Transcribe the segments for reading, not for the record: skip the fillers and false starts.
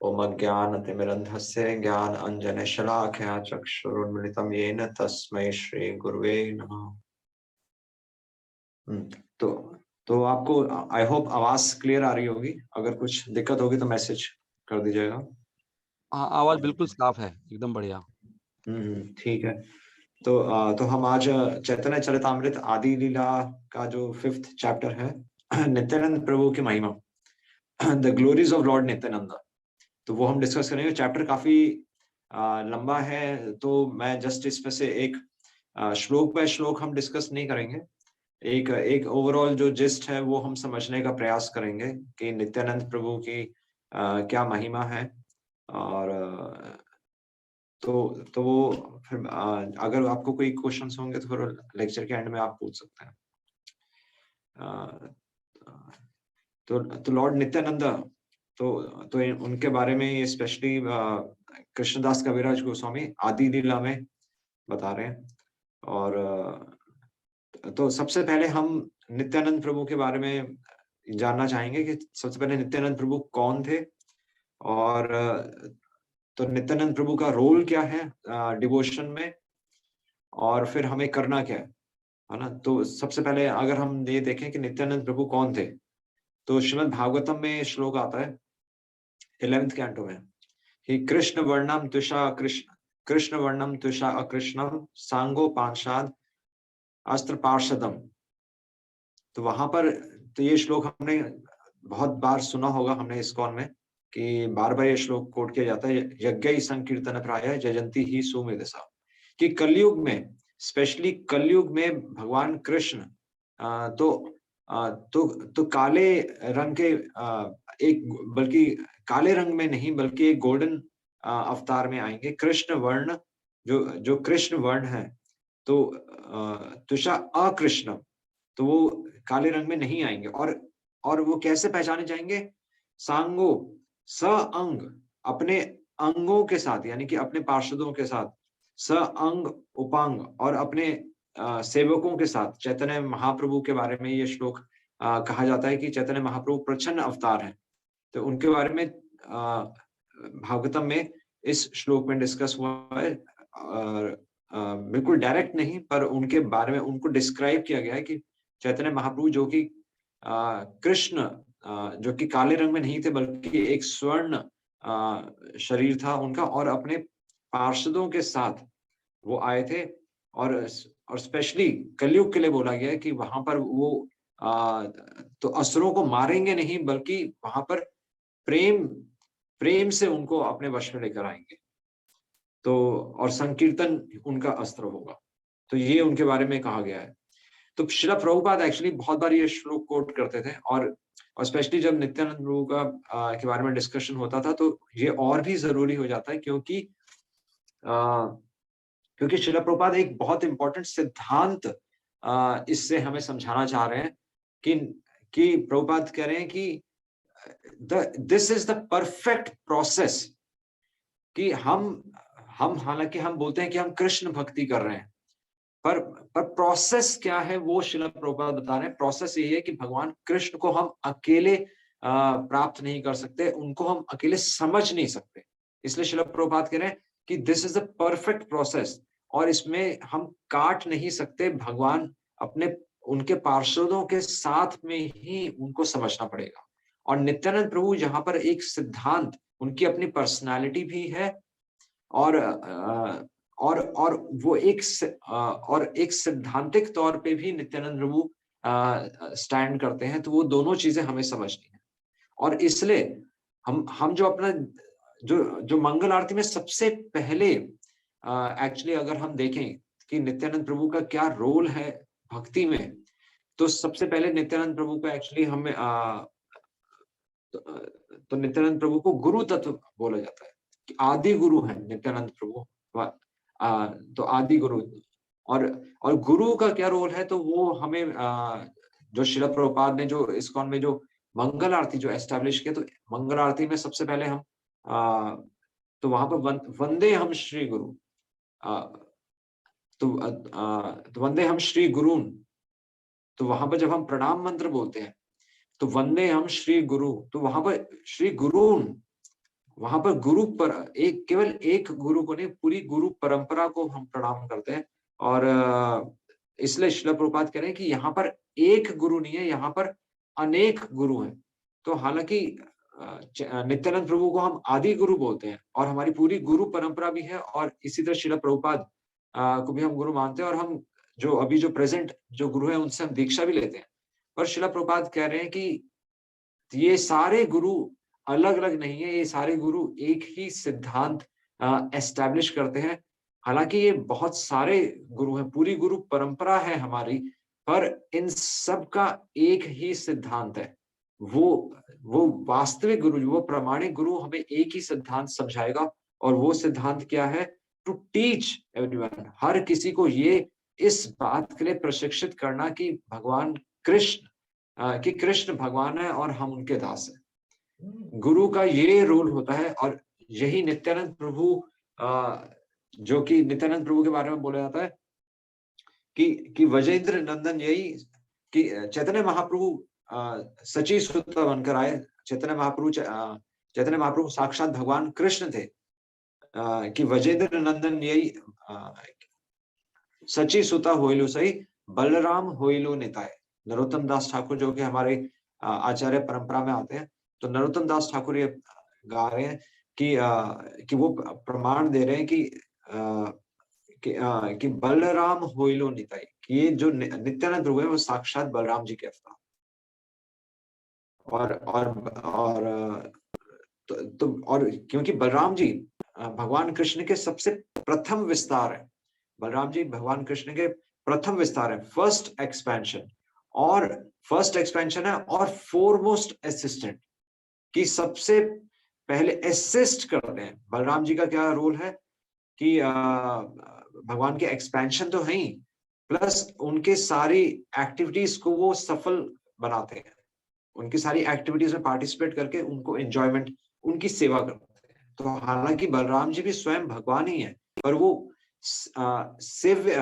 ओम अज्ञानतिमिरन्धस्य ज्ञान अंजन शलाकया चक्षुरुन्मिलितं येन तस्मै श्री गुरुवे नमः। तो तो आपको आई होप आवाज क्लियर आ रही होगी। अगर कुछ दिक्कत होगी तो मैसेज कर दीजिएगा। हाँ, आवाज बिल्कुल साफ है, एकदम बढ़िया। ठीक है। तो हम आज चैतन्य चरितामृत आदि लीला का जो 5th चैप्टर है, नित्यानंद प्रभु की महिमा, the glories of lord Nityanand, तो वो हम डिस्कस करेंगे। चैप्टर काफी लंबा है, तो मैं जस्ट इसमें से एक श्लोक बाय श्लोक हम डिस्कस नहीं करेंगे। एक एक ओवरऑल जो जिस्ट है वो हम समझने का प्रयास करेंगे कि नित्यानंद प्रभु की क्या महिमा है। और तो वो फिर अगर आपको कोई क्वेश्चंस होंगे तो फिर लेक्चर के एंड में आप पूछ सकते हैं। तो लॉर्ड नित्यानंद, तो उनके बारे में स्पेशली कृष्णदास कविराज गोस्वामी आदि लीला में बता रहे हैं। और तो सबसे पहले हम नित्यानंद प्रभु के बारे में जानना चाहेंगे कि सबसे पहले नित्यानंद प्रभु कौन थे, और तो नित्यानंद प्रभु का रोल क्या है डिवोशन में, और फिर हमें करना क्या है ना। तो सबसे पहले अगर हम ये देखें कि नित्यानंद प्रभु कौन थे, तो श्रीमद् भागवतम में श्लोक आता है 11th कैंटो में, कि कृष्ण वर्णम तुषा अकृष्णम सांगो पांशाद अस्त्र पार्षदम। तो वहां पर तो ये श्लोक हमने बहुत बार सुना होगा, हमने इस्कॉन में कि बार बार ये श्लोक कोट किया जाता है, यज्ञ संकीर्तन प्राय जयंती ही सुमेधसा, कि कलयुग में, स्पेशली कलयुग में भगवान कृष्ण तो काले रंग के एक, बल्कि काले रंग में नहीं बल्कि एक गोल्डन अवतार में आएंगे। कृष्ण वर्ण, जो कृष्ण वर्ण है, तो तुषा अकृष्ण, तो वो काले रंग में नहीं आएंगे। और वो कैसे पहचाने जाएंगे? सांगो, स अंग, अपने अंगों के साथ, यानी कि अपने पार्षदों के साथ, स अंग उपांग, और अपने सेवकों के साथ। चैतन्य महाप्रभु के बारे में ये श्लोक कहा जाता है कि चैतन्य महाप्रभु प्रच्छन्न अवतार हैं। तो उनके बारे में भागवतम में इस श्लोक में डिस्कस हुआ है। और बिल्कुल डायरेक्ट नहीं, पर उनके बारे में उनको डिस्क्राइब किया गया है कि चैतन्य महाप्रभु जो कि कृष्ण, जो कि काले रंग में नहीं थे बल्कि एक स्वर्ण शरीर था उनका, और अपने पार्षदों के साथ वो आए थे। और स्पेशली कलयुग के लिए बोला गया है कि वहां पर वो तो असुरों को मारेंगे नहीं, बल्कि वहां पर प्रेम प्रेम से उनको अपने वश में लेकर आएंगे। तो और संकीर्तन उनका अस्त्र होगा। तो ये उनके बारे में कहा गया है। तो श्रील प्रभुपाद एक्चुअली बहुत बार ये श्लोक कोट करते थे, और स्पेशली जब नित्यानंद प्रभु का के बारे में डिस्कशन होता था तो ये और भी जरूरी हो जाता है, क्योंकि श्रील प्रभुपाद एक बहुत इंपॉर्टेंट सिद्धांत इससे हमें समझाना चाह रहे हैं कि प्रभुपाद कह रहे हैं कि this is the perfect process, कि हम हालांकि हम बोलते हैं कि हम कृष्ण भक्ति कर रहे हैं, पर प्रोसेस क्या है वो श्रील प्रभुपाद बता रहे हैं। प्रोसेस ये है कि भगवान कृष्ण को हम अकेले प्राप्त नहीं कर सकते, उनको हम अकेले समझ नहीं सकते। इसलिए श्रील प्रभुपाद कह रहे हैं कि this is the perfect process, और इसमें हम काट नहीं सकते। भगवान अपने उनके पार्षदों के साथ में ही उनको समझना पड़ेगा। और नित्यानंद प्रभु जहां पर एक सिद्धांत, उनकी अपनी पर्सनालिटी भी है, और वो एक सिद्धांतिक तौर पे भी नित्यानंद प्रभु स्टैंड करते हैं। तो वो दोनों चीजें हमें समझनी है। और इसलिए हम जो अपना जो मंगल आरती में सबसे पहले एक्चुअली अगर हम देखें कि नित्यानंद प्रभु का क्या रोल है भक्ति में, तो सबसे पहले नित्यानंद प्रभु को एक्चुअली हमें तो नित्यानंद प्रभु को गुरु तत्व बोला जाता है, कि आदि गुरु है नित्यानंद प्रभु। तो आदि गुरु, और गुरु का क्या रोल है, तो वो हमें जो श्रील प्रभुपाद ने जो इस्कॉन में जो मंगल आरती जो एस्टैब्लिश किया, तो मंगल आरती में सबसे पहले हम तो वहां पर वंदे हम श्री गुरु, तो वंदे हम श्री गुरुन, तो वहां पर जब हम प्रणाम मंत्र बोलते हैं तो वंदे हम श्री गुरु, तो वहां पर श्री गुरुन, वहां पर गुरु पर एक केवल एक गुरु को नहीं, पूरी गुरु परंपरा को हम प्रणाम करते हैं। और इसलिए श्रील प्रभुपाद कह रहे हैं कि यहाँ पर एक गुरु नहीं है, यहाँ पर अनेक गुरु हैं। तो हालांकि नित्यानंद प्रभु को हम आदि गुरु बोलते हैं और हमारी पूरी गुरु परंपरा भी है, और इसी तरह श्रील प्रभुपाद को भी हम गुरु मानते हैं, और हम जो अभी जो प्रेजेंट जो गुरु है उनसे हम दीक्षा भी लेते हैं। पर श्रील प्रभुपाद कह रहे हैं कि ये सारे गुरु अलग अलग नहीं है, ये सारे गुरु एक ही सिद्धांत एस्टैब्लिश करते हैं। हालांकि ये बहुत सारे गुरु हैं, पूरी गुरु परंपरा है हमारी, पर इन सब का एक ही सिद्धांत है। वो वास्तविक गुरु, वो प्रामाणिक गुरु हमें एक ही सिद्धांत समझाएगा, और वो सिद्धांत क्या है? टू टीच एवरीवन, हर किसी को ये इस बात के लिए प्रशिक्षित करना कि भगवान कृष्ण कि कृष्ण भगवान है और हम उनके दास हैं। गुरु का ये रोल होता है, और यही नित्यानंद प्रभु जो कि नित्यानंद प्रभु के बारे में बोला जाता है कि वजेंद्र नंदन, यही कि चैतन्य महाप्रभु सची सुत बनकर आए। चैतन्य महाप्रभु साक्षात भगवान कृष्ण थे, कि वजेंद्र नंदन यही सची सुता होइलो सही, बलराम होइलो निताय। नरोत्तम दास ठाकुर जो कि हमारे आचार्य परंपरा में आते हैं, तो नरोत्तम दास ठाकुर ये गा रहे हैं कि वो प्रमाण दे रहे हैं कि बलराम होइलो निताय, कि ये जो नित्यानंद प्रभु है वो साक्षात बलराम जी के अवतार। और क्योंकि बलराम जी भगवान कृष्ण के सबसे प्रथम विस्तार है, बलराम जी भगवान कृष्ण के प्रथम विस्तार है, फर्स्ट एक्सपेंशन है, और फोरमोस्ट असिस्टेंट, कि सबसे पहले असिस्ट करते हैं। बलराम जी का क्या रोल है कि भगवान के एक्सपेंशन तो है ही, प्लस उनके सारी एक्टिविटीज को वो सफल बनाते हैं, उनकी सारी एक्टिविटीज में पार्टिसिपेट करके उनको एंजॉयमेंट, उनकी सेवा करते हैं। तो हालांकि बलराम जी भी स्वयं भगवान ही है, पर वो सेव्य,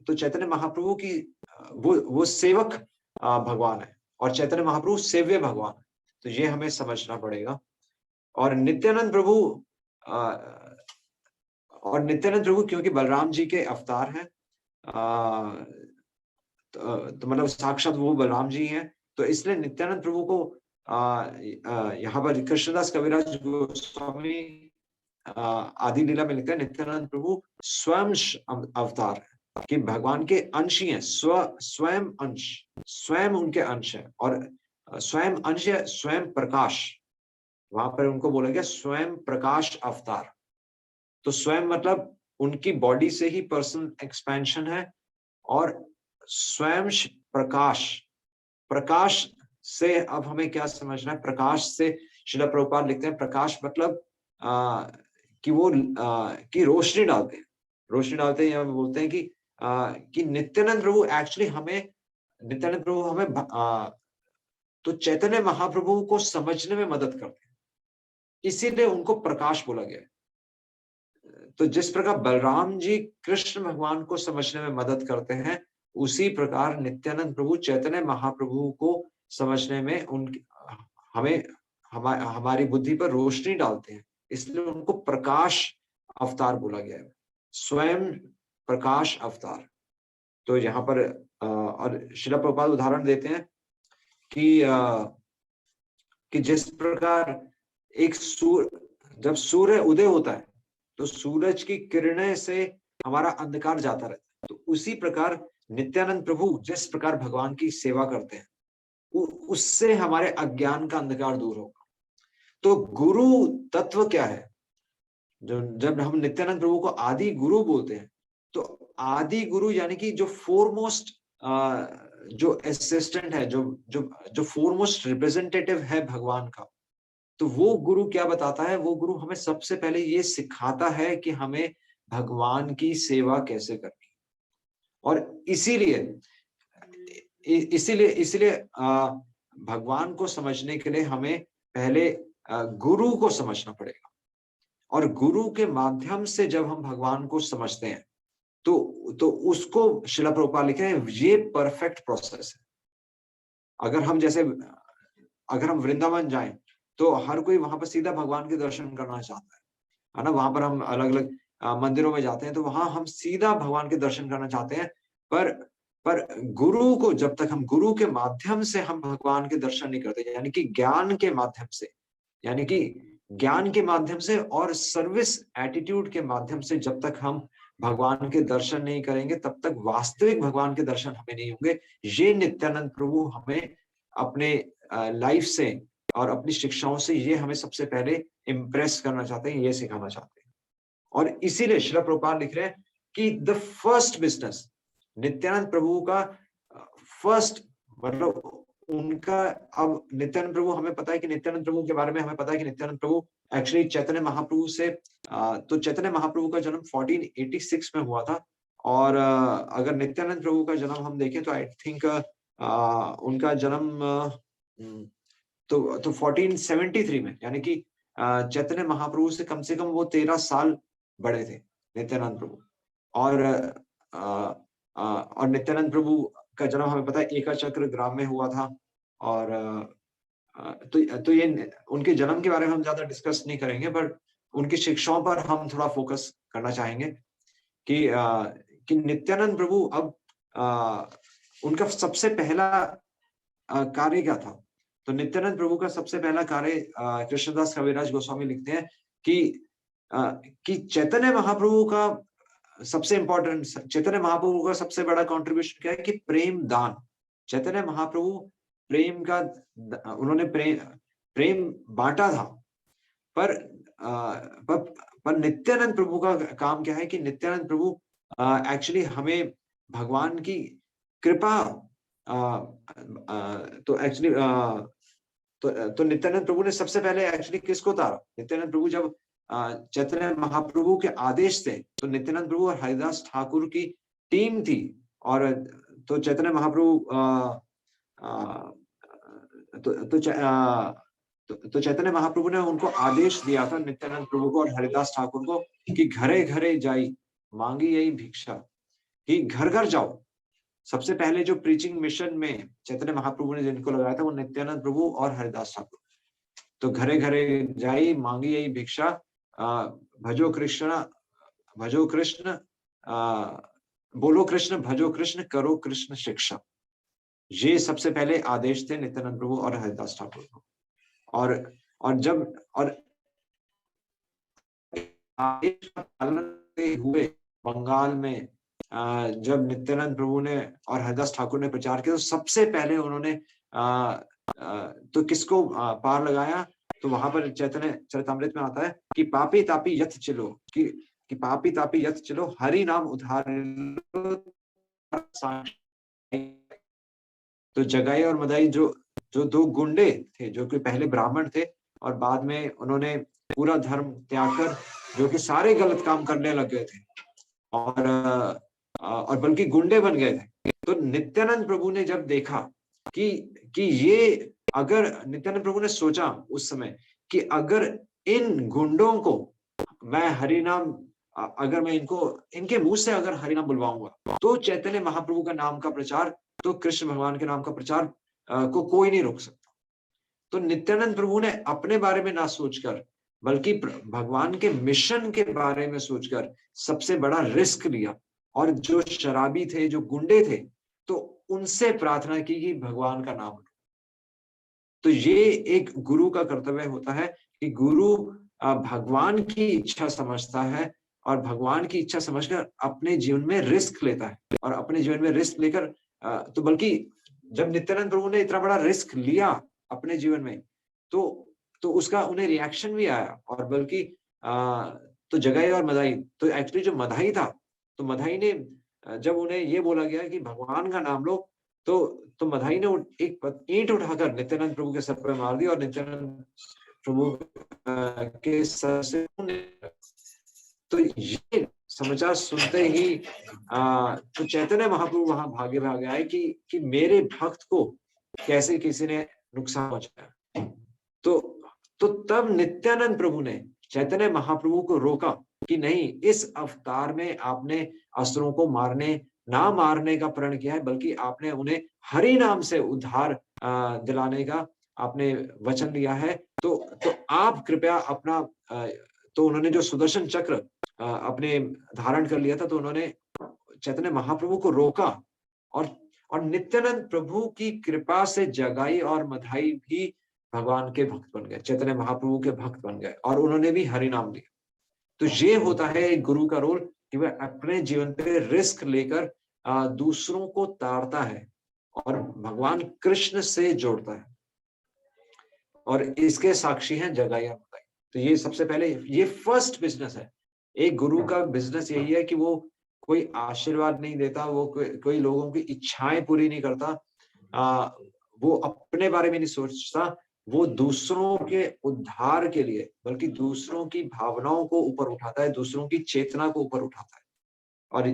तो चैतन्य महाप्रभु की वो सेवक भगवान है, और चैतन्य महाप्रभु सेव्य भगवान है। तो ये हमें समझना पड़ेगा। और नित्यानंद प्रभु क्योंकि बलराम जी के अवतार हैं, तो मतलब साक्षात वो बलराम जी हैं, तो इसलिए नित्यानंद प्रभु को यहाँ पर कृष्णदास कविराज गोस्वामी आदि लीला में लिखते हैं, नित्यानंद प्रभु स्वयं अवतार है, कि भगवान के अंश ही हैं, स्वयं अंश, स्वयं उनके अंश है, और स्वयं अंश है, स्वयं प्रकाश। वहां पर उनको बोला गया स्वयं प्रकाश अवतार। तो स्वयं मतलब उनकी बॉडी से ही पर्सनल एक्सपेंशन है, और स्वयं प्रकाश से अब हमें क्या समझना है? प्रकाश से श्रील प्रभुपाद लिखते हैं, प्रकाश मतलब कि वो कि रोशनी डालते हैं, या बोलते हैं कि नित्यानंद प्रभु एक्चुअली हमें, तो चैतन्य महाप्रभु को समझने में मदद करते हैं, इसीलिए उनको प्रकाश बोला गया। तो जिस प्रकार बलराम जी कृष्ण भगवान को समझने में मदद करते हैं, उसी प्रकार नित्यानंद प्रभु चैतन्य महाप्रभु को समझने में हमारी बुद्धि पर रोशनी डालते हैं, इसलिए उनको प्रकाश अवतार बोला गया है, स्वयं प्रकाश अवतार। तो यहाँ पर और श्रील प्रभुपाद उदाहरण देते हैं कि जिस प्रकार जब सूर्य उदय होता है तो सूरज की किरणें से हमारा अंधकार जाता रहता है, तो उसी प्रकार नित्यानंद प्रभु जिस प्रकार भगवान की सेवा करते हैं, उससे हमारे अज्ञान का अंधकार दूर होगा। तो गुरु तत्व क्या है? जब हम नित्यानंद प्रभु को आदि गुरु बोलते हैं, तो आदि गुरु यानी कि जो फोरमोस्ट जो असिस्टेंट है, जो फोरमोस्ट रिप्रेजेंटेटिव है भगवान का, तो वो गुरु क्या बताता है? वो गुरु हमें सबसे पहले ये सिखाता है कि हमें भगवान की सेवा कैसे करनी है। और इसीलिए भगवान को समझने के लिए हमें पहले गुरु को समझना पड़ेगा, और गुरु के माध्यम से जब हम भगवान को समझते हैं, तो उसको श्रील प्रभुपाद लिखे हैं, ये परफेक्ट प्रोसेस है। अगर हम वृंदावन जाएं, तो हर कोई वहां पर सीधा भगवान के दर्शन करना चाहता है ना। वहां पर हम अलग अलग मंदिरों में जाते हैं तो वहां हम सीधा भगवान के दर्शन करना चाहते हैं। पर पर गुरु को, जब तक हम गुरु के माध्यम से हम भगवान के दर्शन नहीं करते, यानी कि ज्ञान के माध्यम से, यानी कि ज्ञान के माध्यम से और सर्विस एटीट्यूड के माध्यम से जब तक हम भगवान के दर्शन नहीं करेंगे, तब तक वास्तविक भगवान के दर्शन हमें नहीं होंगे। ये नित्यानंद प्रभु हमें अपने लाइफ से और अपनी शिक्षाओं से ये हमें सबसे पहले इम्प्रेस करना चाहते हैं, ये सिखाना चाहते हैं। और इसीलिए श्रील प्रभुपाद लिख रहे हैं कि द फर्स्ट बिजनेस, नित्यानंद प्रभु का फर्स्ट, मतलब उनका, अब नित्यानंद प्रभु, हमें पता है कि नित्यानंद प्रभु के बारे में हमें पता है कि नित्यानंद प्रभु एक्चुअली चैतन्य महाप्रभु से, तो चैतन्य महाप्रभु का जन्म 1486 में हुआ था। और अगर नित्यानंद प्रभु का जन्म हम देखें तो आई थिंक उनका जन्म तो 1473 में, यानी कि चैतन्य महाप्रभु से कम वो 13 साल बड़े थे नित्यानंद प्रभु। और नित्यानंद प्रभु का जन्म हमें पता है एका चक्र ग्राम में हुआ था। और तो ये उनके जन्म के बारे में हम ज्यादा डिस्कस नहीं करेंगे, बट उनकी शिक्षाओं पर हम थोड़ा फोकस करना चाहेंगे कि नित्यानंद प्रभु अब उनका सबसे पहला कार्य क्या था। तो नित्यानंद प्रभु का सबसे पहला कार्य, कृष्णदास कविराज गोस्वामी लिखते हैं कि चैतन्य महाप्रभु का सबसे इंपॉर्टेंट, चैतन्य महाप्रभु का सबसे बड़ा कंट्रीब्यूशन क्या है कि प्रेम दान। चैतन्य महाप्रभु प्रेम का, उन्होंने प्रेम बांटा था। पर नित्यानंद प्रभु का काम क्या है कि नित्यानंद प्रभु एक्चुअली हमें भगवान की कृपा, तो एक्चुअली तो नित्यानंद प्रभु ने सबसे पहले एक्चुअली किसको उतारा। नित्यानंद प्रभु जब चैतन्य महाप्रभु के आदेश थे, तो नित्यानंद प्रभु और हरिदास ठाकुर की टीम थी। और तो चैतन्य महाप्रभु तो चैतन्य महाप्रभु ने उनको आदेश दिया था, नित्यानंद प्रभु को और हरिदास ठाकुर को, कि घरे घरे जाई मांगी यही भिक्षा, कि घर घर जाओ। सबसे पहले जो प्रीचिंग मिशन में चैतन्य महाप्रभु ने जिनको लगाया था वो नित्यानंद प्रभु और हरिदास ठाकुर। तो घरे घरे जाई मांगी यही भिक्षा, भजो कृष्ण भजो कृष्ण, बोलो कृष्ण भजो कृष्ण, करो कृष्ण शिक्षा। ये सबसे पहले आदेश थे नित्यानंद प्रभु और हरिदास ठाकुर को। और जब आदेश का पालन हुए बंगाल में, जब नित्यानंद प्रभु ने और हरिदास ठाकुर ने प्रचार किया, तो सबसे पहले उन्होंने तो किसको पार लगाया। तो वहां पर चैतन्य चरितामृत में आता है कि पापी तापी यथ चलो, कि पापी तापी यथ चलो, हरि नाम उद्धार। तो जगाई और मदाई जो दो गुंडे थे, जो कि पहले ब्राह्मण थे और बाद में उन्होंने पूरा धर्म त्याग कर जो कि सारे गलत काम करने लग गए थे और बल्कि गुंडे बन गए थे। तो नित्यानंद प्रभु ने जब देखा कि ये, अगर नित्यानंद प्रभु ने सोचा उस समय कि अगर इन गुंडों को मैं हरि नाम, अगर मैं इनके मुंह से अगर हरि नाम बुलवाऊंगा, तो चैतन्य महाप्रभु का नाम का प्रचार, तो कृष्ण भगवान के नाम का प्रचार को कोई नहीं रोक सकता। तो नित्यानंद प्रभु ने अपने बारे में ना सोचकर, बल्कि भगवान के मिशन के बारे में सोचकर सबसे बड़ा रिस्क लिया। और जो शराबी थे, जो गुंडे थे, तो उनसे प्रार्थना की कि भगवान का नाम। तो ये एक गुरु का कर्तव्य होता है कि गुरु भगवान की इच्छा समझता है और भगवान की इच्छा समझकर अपने जीवन में रिस्क लेता है। और अपने जीवन में रिस्क लेकर, तो बल्कि जब नित्यानंद प्रभु ने इतना बड़ा रिस्क लिया अपने जीवन में, तो उसका उन्हें रिएक्शन भी आया। और बल्कि तो जगाई और मदाई, तो एक्चुअली जो मदाई था, तो मदाई ने जब उन्हें ये बोला गया कि भगवान का नाम लो, तो मदाई ने एक ईंट उठाकर नित्यानंद प्रभु के सर पर मार दी और नित्यानंद प्रभु के सर से, तो ये समाचार सुनते ही तो चैतन्य महाप्रभु वहां भागे आए कि मेरे भक्त को कैसे किसी ने नुकसान पहुंचाया। तो तब नित्यानंद प्रभु ने चैतन्य महाप्रभु को रोका कि नहीं, इस अवतार में आपने असुरों को ना मारने का प्रण किया है, बल्कि आपने उन्हें हरि नाम से उद्धार दिलाने का आपने वचन लिया है, तो आप कृपया अपना तो उन्होंने जो सुदर्शन चक्र अपने धारण कर लिया था, तो उन्होंने चैतन्य महाप्रभु को रोका और नित्यानंद प्रभु की कृपा से जगाई और मधाई भी भगवान के भक्त बन गए, चैतन्य महाप्रभु के भक्त बन गए और उन्होंने भी हरि नाम लिया। तो ये होता है एक गुरु का रोल कि वह अपने जीवन पे रिस्क लेकर दूसरों को तारता है और भगवान कृष्ण से जोड़ता है, और इसके साक्षी हैं जगाई और मदाई। तो ये सबसे पहले ये फर्स्ट बिजनेस है। एक गुरु का बिजनेस यही है कि वो कोई आशीर्वाद नहीं देता, वो कोई लोगों की इच्छाएं पूरी नहीं करता, वो अपने बारे में नहीं सोचता, वो दूसरों के उद्धार के लिए बल्कि दूसरों की भावनाओं को ऊपर उठाता है, दूसरों की चेतना को ऊपर उठाता है। और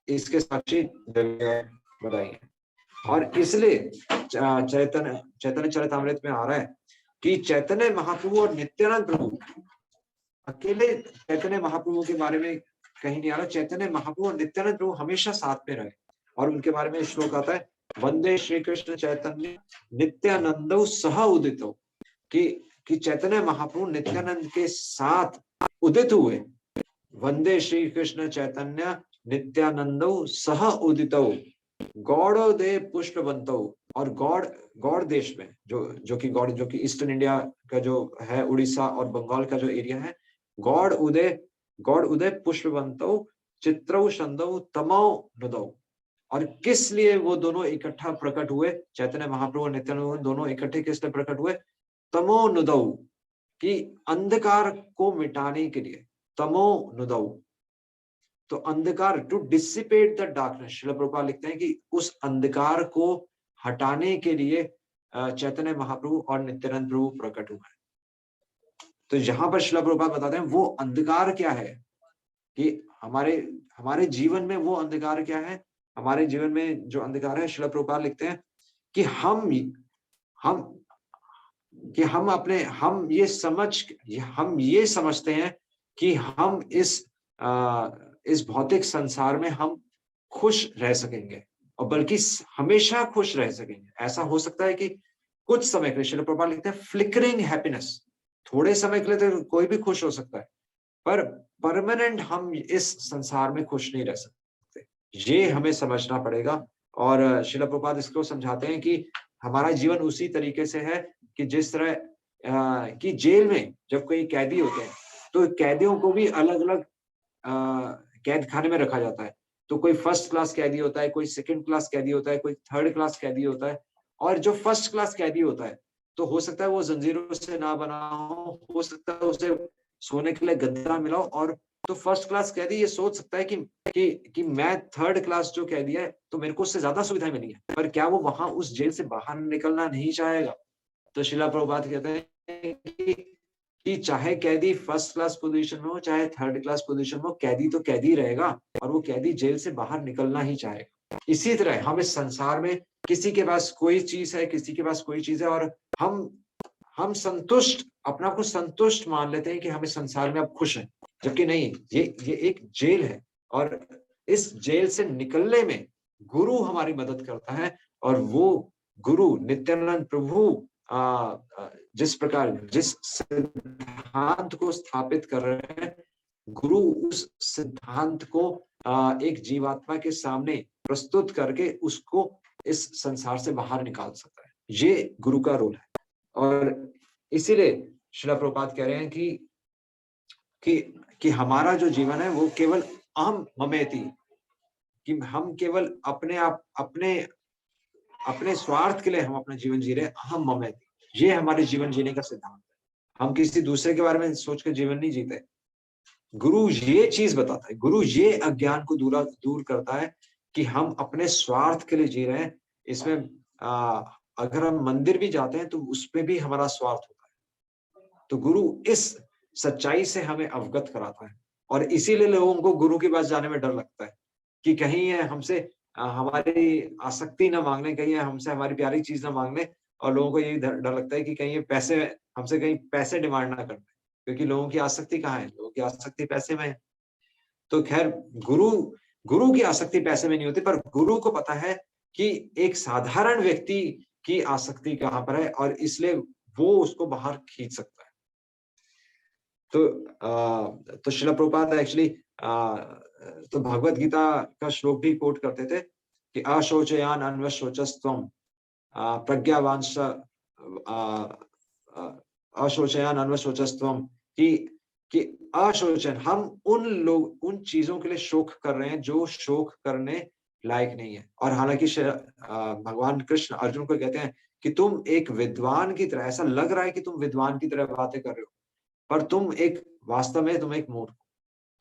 इसके साक्षी बताई है। और इसलिए चैतन्य चरितामृत में आ रहा है कि चैतन्य महाप्रभु और नित्यानंद प्रभु, अकेले चैतन्य महाप्रभु के बारे में कहीं नहीं आ रहा, चैतन्य महाप्रभु और नित्यानंद प्रभु हमेशा साथ में रहे। और उनके बारे में श्लोक आता है, वंदे श्री कृष्ण चैतन्य नित्यानंदो सह उदितो, कि चैतन्य महाप्रभु नित्यानंद के साथ उदित हुए। वंदे श्री कृष्ण चैतन्य नित्यानंदो सह उदितो गौड़ दे पुष्पवंतो। और गौड़ देश में जो कि ईस्टर्न इंडिया का जो है, उड़ीसा और बंगाल का जो एरिया है, गौड़ उदय पुष्पवंतो चित्रौ छंदौ तमो नुदौ। और किस लिए वो दोनों इकट्ठा प्रकट हुए, चैतन्य महाप्रभु और नित्यानंद दोनों इकट्ठे किस लिए प्रकट हुए? तमो नुदौ, कि अंधकार को मिटाने के लिए, तमो नुदौ। तो अंधकार, to dissipate the darkness, Srila Prabhupada लिखते हैं कि उस अंधकार को हटाने के लिए चैतन्य महाप्रभु और नित्यानंद प्रभु प्रकट हुए। तो यहाँ पर श्रील प्रभुपाद बताते हैं वो अंधकार क्या है, कि हमारे जीवन में वो अंधकार क्या है। हमारे जीवन में जो अंधकार है, श्रील प्रभुपाद लिखते हैं कि हम ये समझते हैं कि हम इस भौतिक संसार में हम खुश रह सकेंगे, और बल्कि हमेशा खुश रह सकेंगे। ऐसा हो सकता है कि कुछ समय के लिए, श्रील प्रभुपाद लिखते हैं फ्लिकरिंग हैप्पीनेस, थोड़े समय के लिए तो कोई भी खुश हो सकता है, पर परमानेंट हम इस संसार में खुश नहीं रह सकते। ये हमें समझना पड़ेगा। और श्रील प्रभुपाद इसको समझाते हैं कि हमारा जीवन उसी तरीके से है कि जिस तरह कि जेल में जब कोई कैदी होते हैं, तो कैदियों को भी अलग अलग कैद खाने में रखा जाता है। तो कोई फर्स्ट क्लास कैदी होता है, कोई सेकंड क्लास कैदी होता है, कोई थर्ड क्लास कैदी होता है। और जो फर्स्ट क्लास कैदी होता है, तो हो सकता है वो जंजीरों से ना बना हो सकता है उसे सोने के लिए गद्दा मिला हो, और तो फर्स्ट क्लास कैदी ये सोच सकता है कि मैं थर्ड क्लास जो कैदी है, तो मेरे को उससे ज्यादा सुविधाएं मिली है, पर क्या वो वहां उस जेल से बाहर निकलना नहीं चाहेगा? तो श्रील प्रभुपाद कहते हैं कि चाहे कैदी फर्स्ट क्लास पोजीशन में हो, चाहे थर्ड क्लास पोजीशन में हो, कैदी तो कैदी रहेगा, और वो कैदी जेल से बाहर निकलना ही चाहेगा। इसी तरह हम इस संसार में किसी के पास कोई चीज है, किसी के पास कोई चीज है, और हम संतुष्ट, अपना को संतुष्ट मान लेते हैं कि हम इस संसार में अब खुश हैं, जबकि नहीं, ये एक जेल है। और इस जेल से निकलने में गुरु हमारी मदद करता है, और वो गुरु नित्यानंद प्रभु जिस सिद्धांत को स्थापित कर रहे हैं, गुरु उस सिद्धांत को एक जीवात्मा के सामने प्रस्तुत करके उसको इस संसार से बाहर निकाल सकता है। ये गुरु का रोल है। और इसीलिए श्रील प्रभुपाद कह रहे हैं कि हमारा जो जीवन है वो केवल अहम ममेति, कि हम केवल अपने स्वार्थ के लिए हम अपना जीवन जी रहे हैं, अहम ममेति। ये हमारे जीवन जीने का सिद्धांत है। हम किसी दूसरे के बारे में सोच कर जीवन नहीं जीते। गुरु ये चीज बताता है, गुरु ये अज्ञान को दूर करता है कि हम अपने स्वार्थ के लिए जी रहे हैं। इसमें अगर हम मंदिर भी जाते हैं तो उसमें भी हमारा स्वार्थ होता है। तो गुरु इस सच्चाई से हमें अवगत कराता है, और इसीलिए लोगों को गुरु के पास जाने में डर लगता है कि कहीं ये हमसे हमारी आसक्ति ना मांगने, कहीं हमसे हमारी प्यारी चीज ना मांगने। और लोगों को यही डर लगता है कि कहीं ये हमसे कहीं पैसे डिमांड ना करते, क्योंकि लोगों की आसक्ति कहाँ है? लोगों की आसक्ति पैसे में है। तो खैर, गुरु की आसक्ति पैसे में नहीं होती, पर गुरु को पता है कि एक साधारण व्यक्ति की आसक्ति कहाँ पर है और इसलिए वो उसको बाहर खींच सकता है। तो श्रील प्रभुपाद एक्चुअली तो भगवत गीता का श्लोक भी कोट करते थे कि अशोचयान अन्वशोचस्त्वम प्रज्ञावांश अशोचयान अन्वशोचस्त्वम कि अशोचन हम उन चीजों के लिए शोक कर रहे हैं जो शोक करने लायक नहीं है। और हालांकि भगवान कृष्ण अर्जुन को कहते हैं कि तुम एक विद्वान की तरह, ऐसा लग रहा है कि तुम विद्वान की तरह बातें कर रहे हो, पर तुम एक वास्तव में तुम एक मूर्ख हो।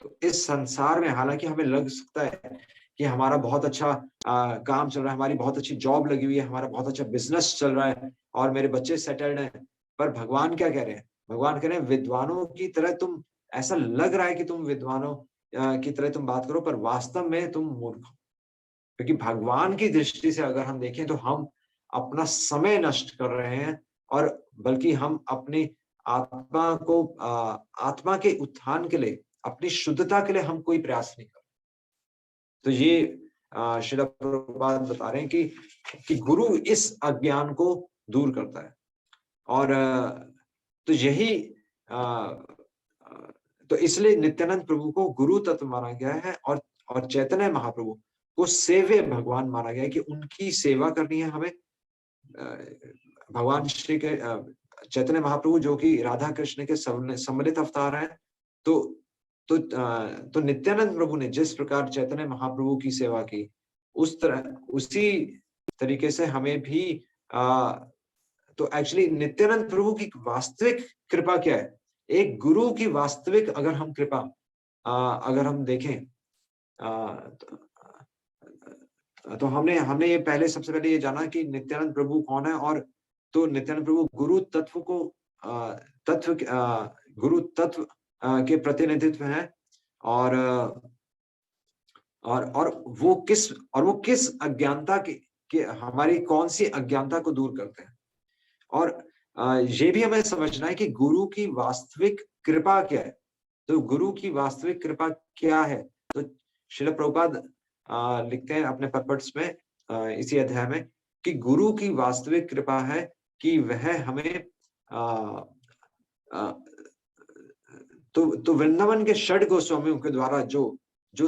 तो इस संसार में हालांकि हमें लग सकता है कि हमारा बहुत अच्छा काम चल रहा है, हमारी बहुत अच्छी जॉब लगी हुई है, हमारा बहुत अच्छा बिजनेस चल रहा है और मेरे बच्चे सेटल्ड हैं, पर भगवान क्या कह रहे हैं? भगवान कह रहे हैं विद्वानों की तरह तुम, ऐसा लग रहा है कि तुम विद्वानों की तरह तुम बात करो, पर वास्तव में तुम मूर्ख हो। क्योंकि भगवान की दृष्टि से अगर हम देखें तो हम अपना समय नष्ट कर रहे हैं और बल्कि हम अपनी आत्मा के उत्थान के लिए, अपनी शुद्धता के लिए हम कोई प्रयास नहीं कर रहे। तो ये श्रील प्रभुपाद बता रहे हैं कि गुरु इस अज्ञान को दूर करता है। और तो यही तो इसलिए नित्यानंद प्रभु को गुरु तत्व माना गया है और चैतन्य महाप्रभु को सेव्य भगवान माना गया है कि उनकी सेवा करनी है हमें। भगवान श्री के चैतन्य महाप्रभु जो कि राधा कृष्ण के सम्मिलित अवतार हैं, तो नित्यानंद प्रभु ने जिस प्रकार चैतन्य महाप्रभु की सेवा की, उसी तरीके से हमें भी तो एक्चुअली नित्यानंद प्रभु की वास्तविक कृपा क्या है? एक गुरु की वास्तविक अगर हम कृपा अगर हम देखें तो हमने ये पहले सबसे पहले ये जाना कि नित्यानंद प्रभु कौन है। और तो नित्यानंद प्रभु गुरु तत्व को गुरु तत्व के प्रतिनिधित्व है और वो किस अज्ञानता के हमारी कौन सी अज्ञानता को दूर करते हैं। और ये भी हमें समझना है कि गुरु की वास्तविक कृपा क्या है। तो गुरु की वास्तविक कृपा क्या है? तो श्रील प्रभुपाद लिखते हैं अपने परपट्स में इसी अध्याय में कि गुरु की वास्तविक कृपा है कि वह हमें तो वृंदावन के षड गोस्वामियों के द्वारा जो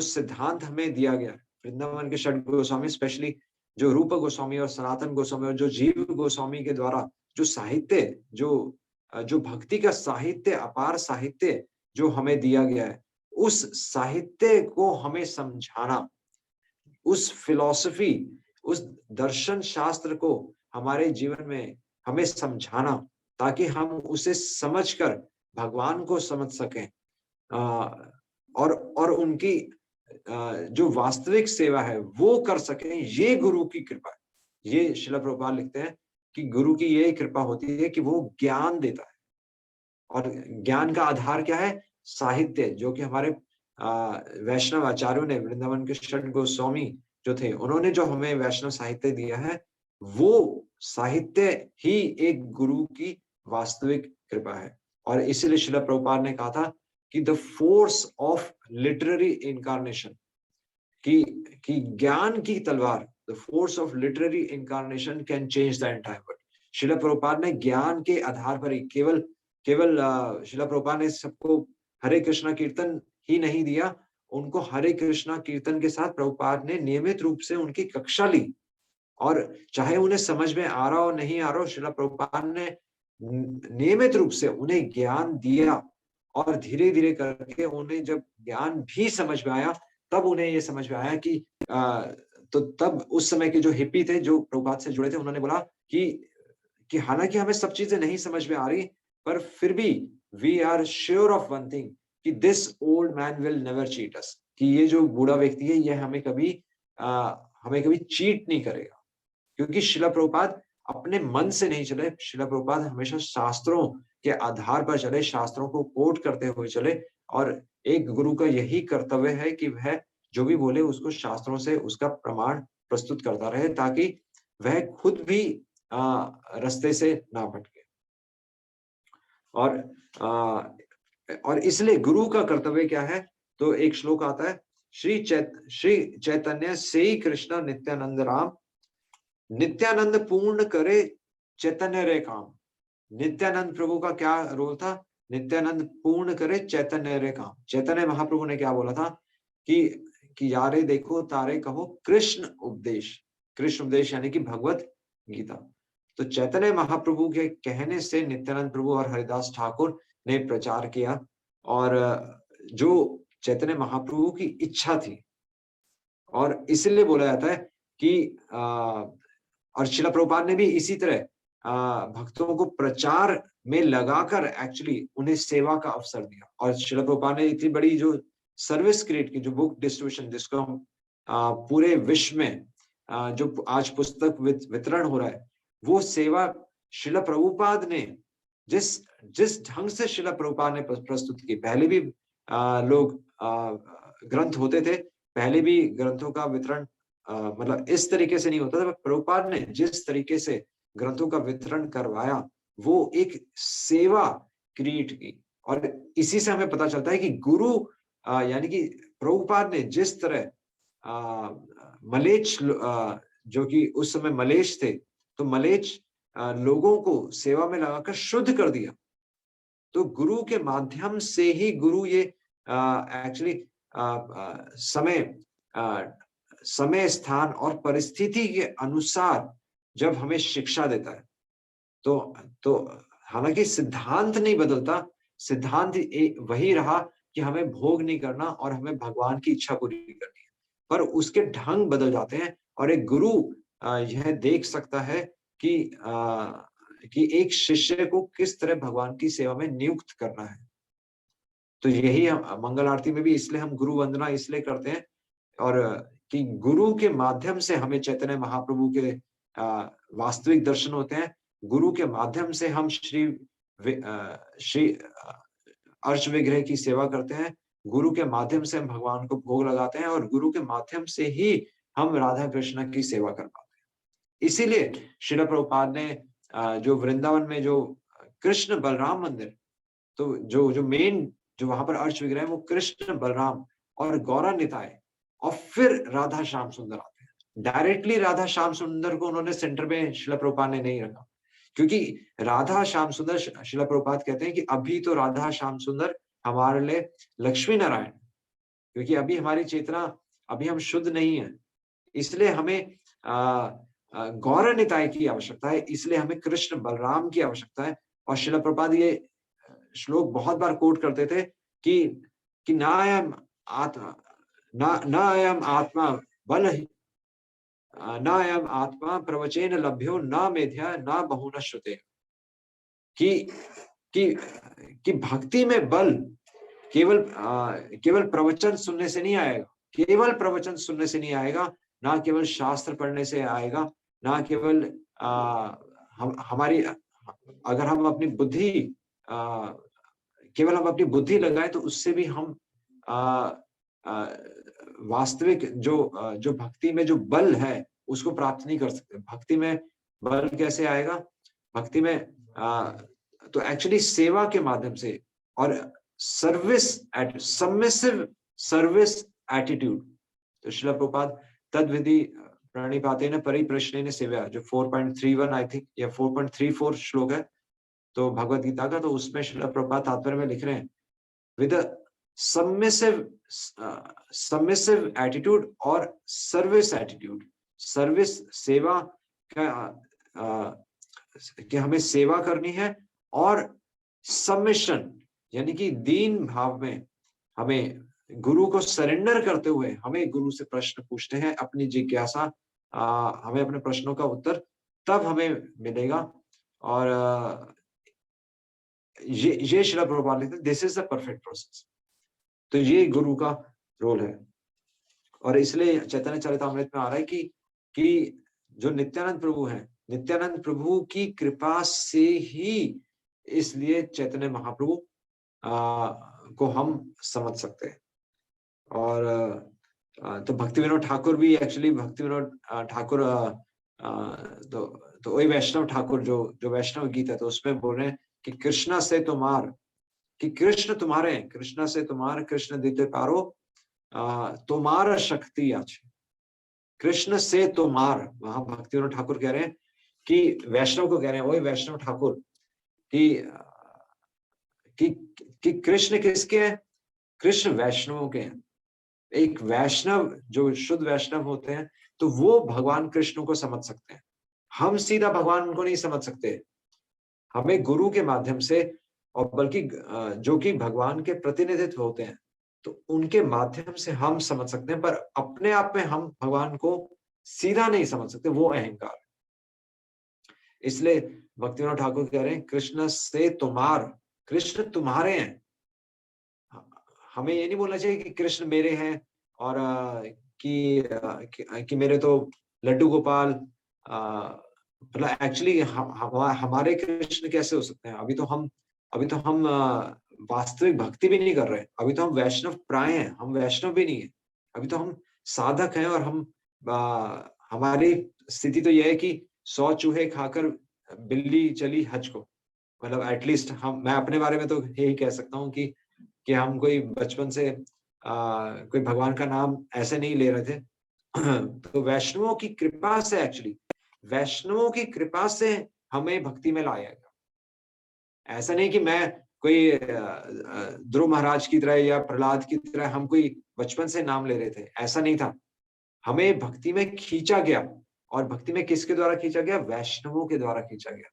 सिद्धांत हमें दिया गया, वृंदावन के षड गोस्वामी स्पेशली जो रूप गोस्वामी और सनातन गोस्वामी और जो जीव गोस्वामी के द्वारा जो साहित्य, जो भक्ति का साहित्य, अपार साहित्य जो हमें दिया गया है, उस साहित्य को हमें समझाना, उस फिलॉसफी, उस दर्शन शास्त्र को हमारे जीवन में हमें समझाना, ताकि हम उसे समझकर भगवान को समझ सकें और उनकी जो वास्तविक सेवा है वो कर सकें। ये गुरु की कृपा है। ये श्रील प्रभुपाद लिखते हैं कि गुरु की ये कृपा होती है कि वो ज्ञान देता है और ज्ञान का आधार क्या है? साहित्य, जो कि हमारे वैष्णव आचार्यों ने, वृंदावन के षड गोस्वामी जो थे, उन्होंने जो हमें वैष्णव साहित्य दिया है, वो साहित्य ही एक गुरु की वास्तविक कृपा है। और इसीलिए श्रील प्रभुपाद ने कहा था कि the force of literary incarnation, कि ज्ञान की तलवार, the force of literary incarnation can change the entire world. Srila Prabhupada ने ज्ञान के आधार पर ही केवल श्रील प्रभुपाद ने सबको हरे कृष्णा कीर्तन ही नहीं दिया, उनको हरे कृष्णा कीर्तन के साथ प्रभुपाद ने नियमित रूप से उनकी कक्षा ली। और चाहे उन्हें समझ में आ रहा हो नहीं आ रहा हो, श्रील प्रभुपाद ने नियमित रूप से उन्हें ज्ञान दिया और धीरे धीरे करके उन्हें जब ज्ञान भी समझ में आया, तब उन्हें ये समझ में आया कि तो तब उस समय के जो हिप्पी थे, जो प्रभुपाद से जुड़े थे, उन्होंने बोला कि हालांकि हमें सब चीजें नहीं समझ में आ रही, पर फिर भी we are sure of one thing कि this old man will never cheat us, कि ये जो बूढ़ा व्यक्ति है ये हमें कभी चीट नहीं करेगा। क्योंकि श्रील प्रभुपाद अपने मन से नहीं चले, श्रील प्रभुपाद हमेशा शास्त्रों के आधार पर चले, शास्त्रों को कोट करते हुए चले। और एक गुरु का यही कर्तव्य है कि वह जो भी बोले उसको शास्त्रों से उसका प्रमाण प्रस्तुत करता रहे, ताकि वह खुद भी रास्ते से ना भटके। और इसलिए गुरु का कर्तव्य क्या है? तो एक श्लोक आता है, श्री चैतन्य से कृष्ण नित्यानंद राम नित्यानंद पूर्ण करे चैतन्य रे काम। नित्यानंद प्रभु का क्या रोल था? नित्यानंद पूर्ण करे चैतन्य रे काम। चैतन्य महाप्रभु ने क्या बोला था कि यारे देखो तारे कहो कृष्ण उपदेश। कृष्ण उपदेश यानी कि भगवत गीता। तो चैतन्य महाप्रभु के कहने से नित्यानंद प्रभु और हरिदास ठाकुर ने प्रचार किया, और जो चैतन्य महाप्रभु की इच्छा थी, और इसलिए बोला जाता है कि और शिला प्रभुपाद ने भी इसी तरह भक्तों को प्रचार में लगाकर एक्चुअली उन्हें सेवा का अवसर दिया। और शिला प्रभुपाद ने इतनी बड़ी जो सर्विस क्रिएट की, जो बुक डिस्ट्रीब्यूशन, जिसको हम पूरे विश्व में जो आज पुस्तक वितरण हो रहा है, वो सेवा शिला प्रभुपाद ने जिस ढंग से शिला प्रभुपाद ने प्रस्तुत की। पहले भी लोग ग्रंथ होते थे, पहले भी ग्रंथों का वितरण मतलब इस तरीके से नहीं होता था। प्रभुपाद ने जिस तरीके से ग्रंथों का वितरण करवाया, वो एक सेवा क्रिएट की। और इसी से हमें पता चलता है कि गुरु यानी कि प्रभुपाद ने जिस तरह मलेच्छ जो कि उस समय मलेच्छ थे, तो मलेच्छ लोगों को सेवा में लगाकर शुद्ध कर दिया। तो गुरु के माध्यम से ही गुरु ये एक्चुअली समय, स्थान और परिस्थिति के अनुसार जब हमें शिक्षा देता है, तो हालांकि सिद्धांत नहीं बदलता, सिद्धांत वही रहा कि हमें भोग नहीं करना और हमें भगवान की इच्छा पूरी करनी है, पर उसके ढंग बदल जाते हैं। और एक गुरु यह देख सकता है कि एक शिष्य को किस तरह भगवान की सेवा में नियुक्त करना है। तो यही हम मंगल आरती में भी इसलिए हम गुरु वंदना इसलिए करते हैं, और कि गुरु के माध्यम से हमें चैतन्य महाप्रभु के वास्तविक दर्शन होते हैं। गुरु के माध्यम से हम श्री अर्च विग्रह की सेवा करते हैं। गुरु के माध्यम से हम भगवान को भोग लगाते हैं, और गुरु के माध्यम से ही हम राधा कृष्ण की सेवा कर पाते हैं। इसीलिए श्रील प्रभुपाद ने जो वृंदावन में जो कृष्ण बलराम मंदिर, तो जो मेन जो वहां पर अर्च विग्रह है, वो कृष्ण बलराम और गौरा निताय और फिर राधा श्याम सुंदर आते हैं। डायरेक्टली राधा श्याम सुंदर को उन्होंने सेंटर में शिला प्रभुपाद ने नहीं रखा, क्योंकि राधा श्याम सुंदर, शिला प्रभुपाद कहते हैं कि अभी तो राधा श्याम सुंदर हमारे लिए लक्ष्मी नारायण, क्योंकि अभी हमारी चेतना, अभी हम शुद्ध नहीं है, इसलिए हमें गौर निताय की आवश्यकता है, इसलिए हमें कृष्ण बलराम की आवश्यकता है। और शिला प्रभुपाद ये श्लोक बहुत बार कोट करते थे कि नायम आत्मा नायम आत्मा बल नायम आत्मा प्रवचेन लभ्यो न मेध्या न बहुना श्रुते। कि भक्ति में बल केवल प्रवचन सुनने से नहीं आएगा, केवल प्रवचन सुनने से नहीं आएगा, ना केवल शास्त्र पढ़ने से आएगा, ना केवल हमारी अगर हम अपनी बुद्धि केवल हम अपनी बुद्धि लगाएं तो उससे भी हम वास्तविक जो भक्ति में जो बल है उसको प्राप्त नहीं कर सकते। भक्ति में बल कैसे आएगा? भक्ति में तो एक्चुअली सेवा के माध्यम से और सबमिसिव सर्विस एटीट्यूड। तो श्रील प्रभुपाद तद्विधि प्रणिपातेन परिप्रश्नेन सेवा, जो 4.31 आई थिंक या 4.34 श्लोक है तो भगवत गीता का, तो उसमें श्रील प्रभुपाद तात्पर्य में लिख रहे हैं विद सबमिसिव एटीट्यूड और सर्विस एटीट्यूड। सर्विस सेवा का कि हमें सेवा करनी है, और सबमिशन यानी कि दीन भाव में हमें गुरु को सरेंडर करते हुए हमें गुरु से प्रश्न पूछते हैं, अपनी जिज्ञासा हमें अपने प्रश्नों का उत्तर तब हमें मिलेगा। और ये श्रील प्रभुपाद लिखते हैं this is the perfect process. तो ये गुरु का रोल है, और इसलिए चैतन्य चरितामृत में आ रहा है कि जो नित्यानंद प्रभु हैं, नित्यानंद प्रभु की कृपा से ही इसलिए चैतन्य महाप्रभु को हम समझ सकते हैं। और तो भक्ति विनोद ठाकुर भी एक्चुअली भक्ति विनोद ठाकुर तो वही वैष्णव ठाकुर जो वैष्णव गीत है, तो उसमें बोल रहे हैं कि कृष्णा से तुम्हार, कि कृष्ण तुम्हारे हैं, कृष्णा से तुम्हार, कृष्ण दीते पारो तुम्हारा शक्ति आज। कृष्ण से तो मार, वहां भक्तिविनोद ठाकुर कह रहे हैं कि वैष्णव को कह रहे हैं, ओए वैष्णव ठाकुर, कि कि कि कृष्ण किसके हैं? कृष्ण वैष्णवों के हैं। एक वैष्णव जो शुद्ध वैष्णव होते हैं तो वो भगवान कृष्ण को समझ सकते हैं। हम सीधा भगवान को नहीं समझ सकते, हमें गुरु के माध्यम से, और बल्कि जो कि भगवान के प्रतिनिधित्व होते हैं, तो उनके माध्यम से हम समझ सकते हैं, पर अपने आप में हम भगवान को सीधा नहीं समझ सकते, वो अहंकार है। इसलिए भक्तिविनोद ठाकुर कह रहे हैं कृष्ण से तुम्हार, कृष्ण तुम्हारे हैं। हमें ये नहीं बोलना चाहिए कि कृष्ण मेरे हैं, और कि मेरे तो लड्डू गोपाल, मतलब एक्चुअली हमारे कृष्ण कैसे हो सकते हैं? अभी तो हम वास्तविक भक्ति भी नहीं कर रहे हैं, अभी तो हम वैष्णव प्राय हैं, हम वैष्णव भी नहीं है, अभी तो हम साधक हैं। और हमारी स्थिति तो यह है कि 100 चूहे खाकर बिल्ली चली हज को, मतलब एटलीस्ट मैं अपने बारे में तो यही कह सकता हूँ कि हम कोई बचपन से कोई भगवान का नाम ऐसे नहीं ले रहे थे। तो वैष्णवों की कृपा से, एक्चुअली वैष्णवों की कृपा से हमें भक्ति में लाया गया। ऐसा नहीं कि मैं कोई ध्रुव महाराज की तरह या प्रहलाद की तरह हम कोई बचपन से नाम ले रहे थे, ऐसा नहीं था। हमें भक्ति में खींचा गया, और भक्ति में किसके द्वारा खींचा गया? वैष्णवों के द्वारा खींचा गया।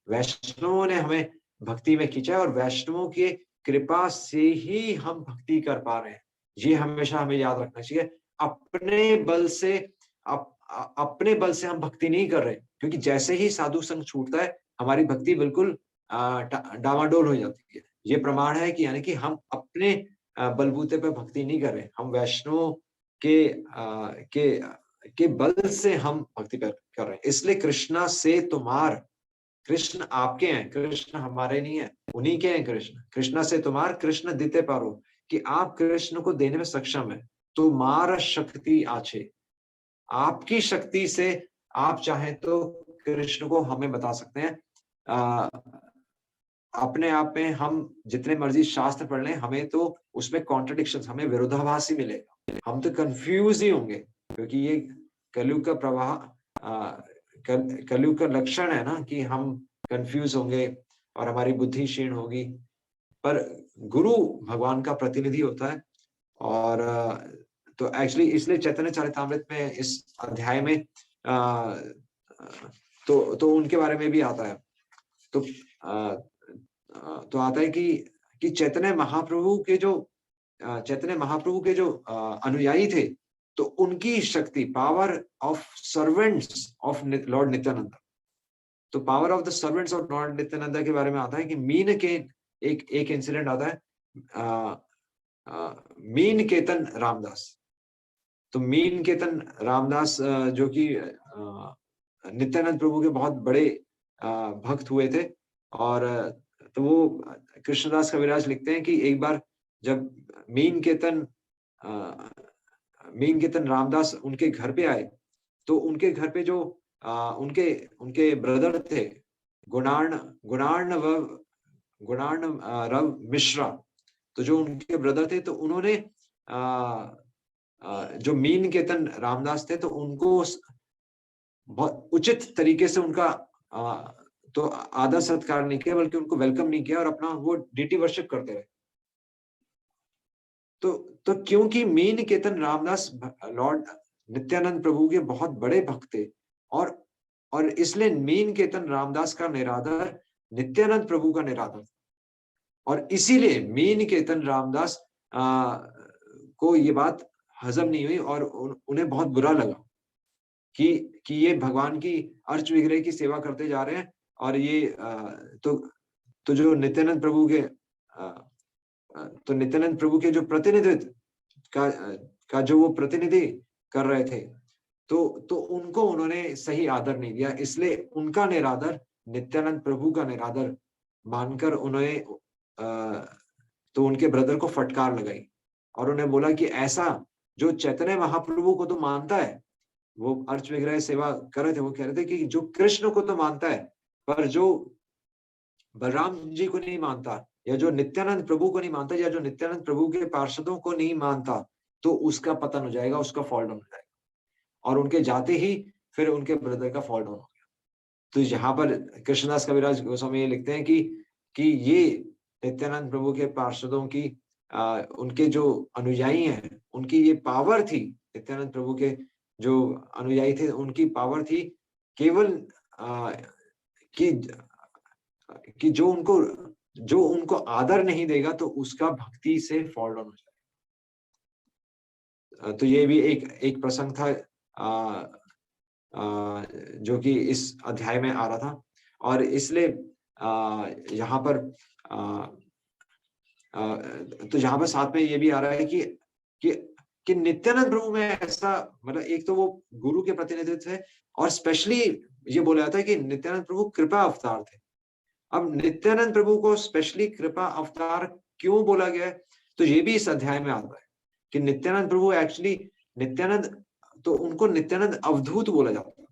वैष्णवों ने हमें भक्ति में खींचा, और वैष्णवों की कृपा से ही हम भक्ति कर पा रहे हैं। ये हमेशा हमें याद रखना चाहिए। अपने बल से अपने बल से हम भक्ति नहीं कर रहे, क्योंकि जैसे ही साधु संग छूटता है हमारी भक्ति बिल्कुल डामाडोल हो जाती है। ये प्रमाण है कि यानी कि हम अपने बलबूते पे भक्ति नहीं कर रहे, हम वैष्णवों के के बल से हम भक्ति कर रहे हैं। इसलिए कृष्णा से तुम्हार, कृष्ण आपके हैं, कृष्ण हमारे नहीं है, उन्हीं के हैं कृष्ण। कृष्णा से तुम्हार कृष्ण देते पारो, कि आप कृष्ण को देने में सक्षम है। तुम्हारा शक्ति आछे, आपकी शक्ति से आप चाहें तो कृष्ण को हमें बता सकते हैं। अपने आप में हम जितने मर्जी शास्त्र पढ़ लें, हमें तो उसमें कॉन्ट्रडिक्शंस, हमें विरोधाभास ही मिलेगा, हम तो कंफ्यूज ही होंगे, क्योंकि ये कलयुग का प्रवाह, कलयुग का लक्षण है ना, कि हम कंफ्यूज होंगे और हमारी बुद्धि क्षीण होगी। पर गुरु भगवान का प्रतिनिधि होता है। और तो एक्चुअली इसलिए चैतन्य चरितामृत में इस अध्याय में तो उनके बारे में भी आता है। तो आता है कि चैतन्य महाप्रभु के जो अनुयायी थे, तो उनकी शक्ति, power of servants of lord Nityanand, तो power of the servants of lord Nityanand के बारे में आता है कि मीन के एक इंसिडेंट आता है, मीन केतन रामदास। तो मीन केतन रामदास जो कि नित्यानंद प्रभु के बहुत बड़े भक्त हुए थे। और तो वो कृष्णदास कविराज लिखते हैं कि एक बार जब मीन केतन रामदास उनके घर पे आए, तो उनके घर पे जो उनके उनके ब्रदर थे, गुणार्ण गुणार्ण गुणार्ण रव मिश्रा, तो जो उनके ब्रदर थे, तो उन्होंने जो मीन केतन रामदास थे, तो उनको बहुत उचित तरीके से उनका तो आदर सत्कार नहीं किया, बल्कि उनको वेलकम नहीं किया, और अपना वो डीटी वर्शिप करते रहे। तो क्योंकि मीन केतन रामदास लॉर्ड नित्यानंद प्रभु के बहुत बड़े भक्त थे, और इसलिए मीन केतन रामदास का निरादर नित्यानंद प्रभु का निरादर, और इसीलिए मीन केतन रामदास को ये बात हजम नहीं हुई, और उन्हें बहुत बुरा लगा कि ये भगवान की अर्च विग्रह की सेवा करते जा रहे हैं, और ये तो जो नित्यानंद प्रभु के तो नित्यानंद प्रभु के जो प्रतिनिधित्व का जो वो प्रतिनिधि कर रहे थे, तो उनको उन्होंने सही आदर नहीं दिया। इसलिए उनका निरादर नित्यानंद प्रभु का निरादर मानकर उन्होंने तो उनके ब्रदर को फटकार लगाई, और उन्हें बोला कि ऐसा जो चैतन्य महाप्रभु को तो मानता है, वो अर्च विग्रह सेवा कर रहे थे, वो कह रहे थे कि जो कृष्ण को तो मानता है, पर जो बलराम जी को नहीं मानता, या जो नित्यानंद प्रभु को नहीं मानता, या जो नित्यानंद प्रभु के पार्षदों को नहीं मानता, तो उसका पतन हो जाएगा, उसका फॉल डाउन हो जाएगा। और उनके जाते ही फिर उनके ब्रदर का फॉल डाउन हो गया। तो यहाँ पर कृष्णदास कविराज गोस्वामी ये लिखते हैं कि ये नित्यानंद प्रभु के पार्षदों की उनके जो अनुयायी हैं, उनकी ये पावर थी, नित्यानंद प्रभु के जो अनुयायी थे उनकी पावर थी केवल कि जो उनको आदर नहीं देगा तो उसका भक्ति से फॉल डाउन हो जाएगा। तो ये भी एक प्रसंग था जो कि इस अध्याय में आ रहा था, और इसलिए यहाँ पर तो यहाँ पर साथ में ये भी आ रहा है कि नित्यानंद प्रभु में ऐसा, मतलब एक तो वो गुरु के प्रतिनिधित्व है, और स्पेशली ये बोला जाता है कि नित्यानंद प्रभु कृपा अवतार थे। अब नित्यानंद प्रभु को स्पेशली कृपा अवतार क्यों बोला गया है, तो ये भी इस अध्याय में आता है कि नित्यानंद प्रभु एक्चुअली नित्यानंद, तो उनको नित्यानंद अवधूत बोला जाता है।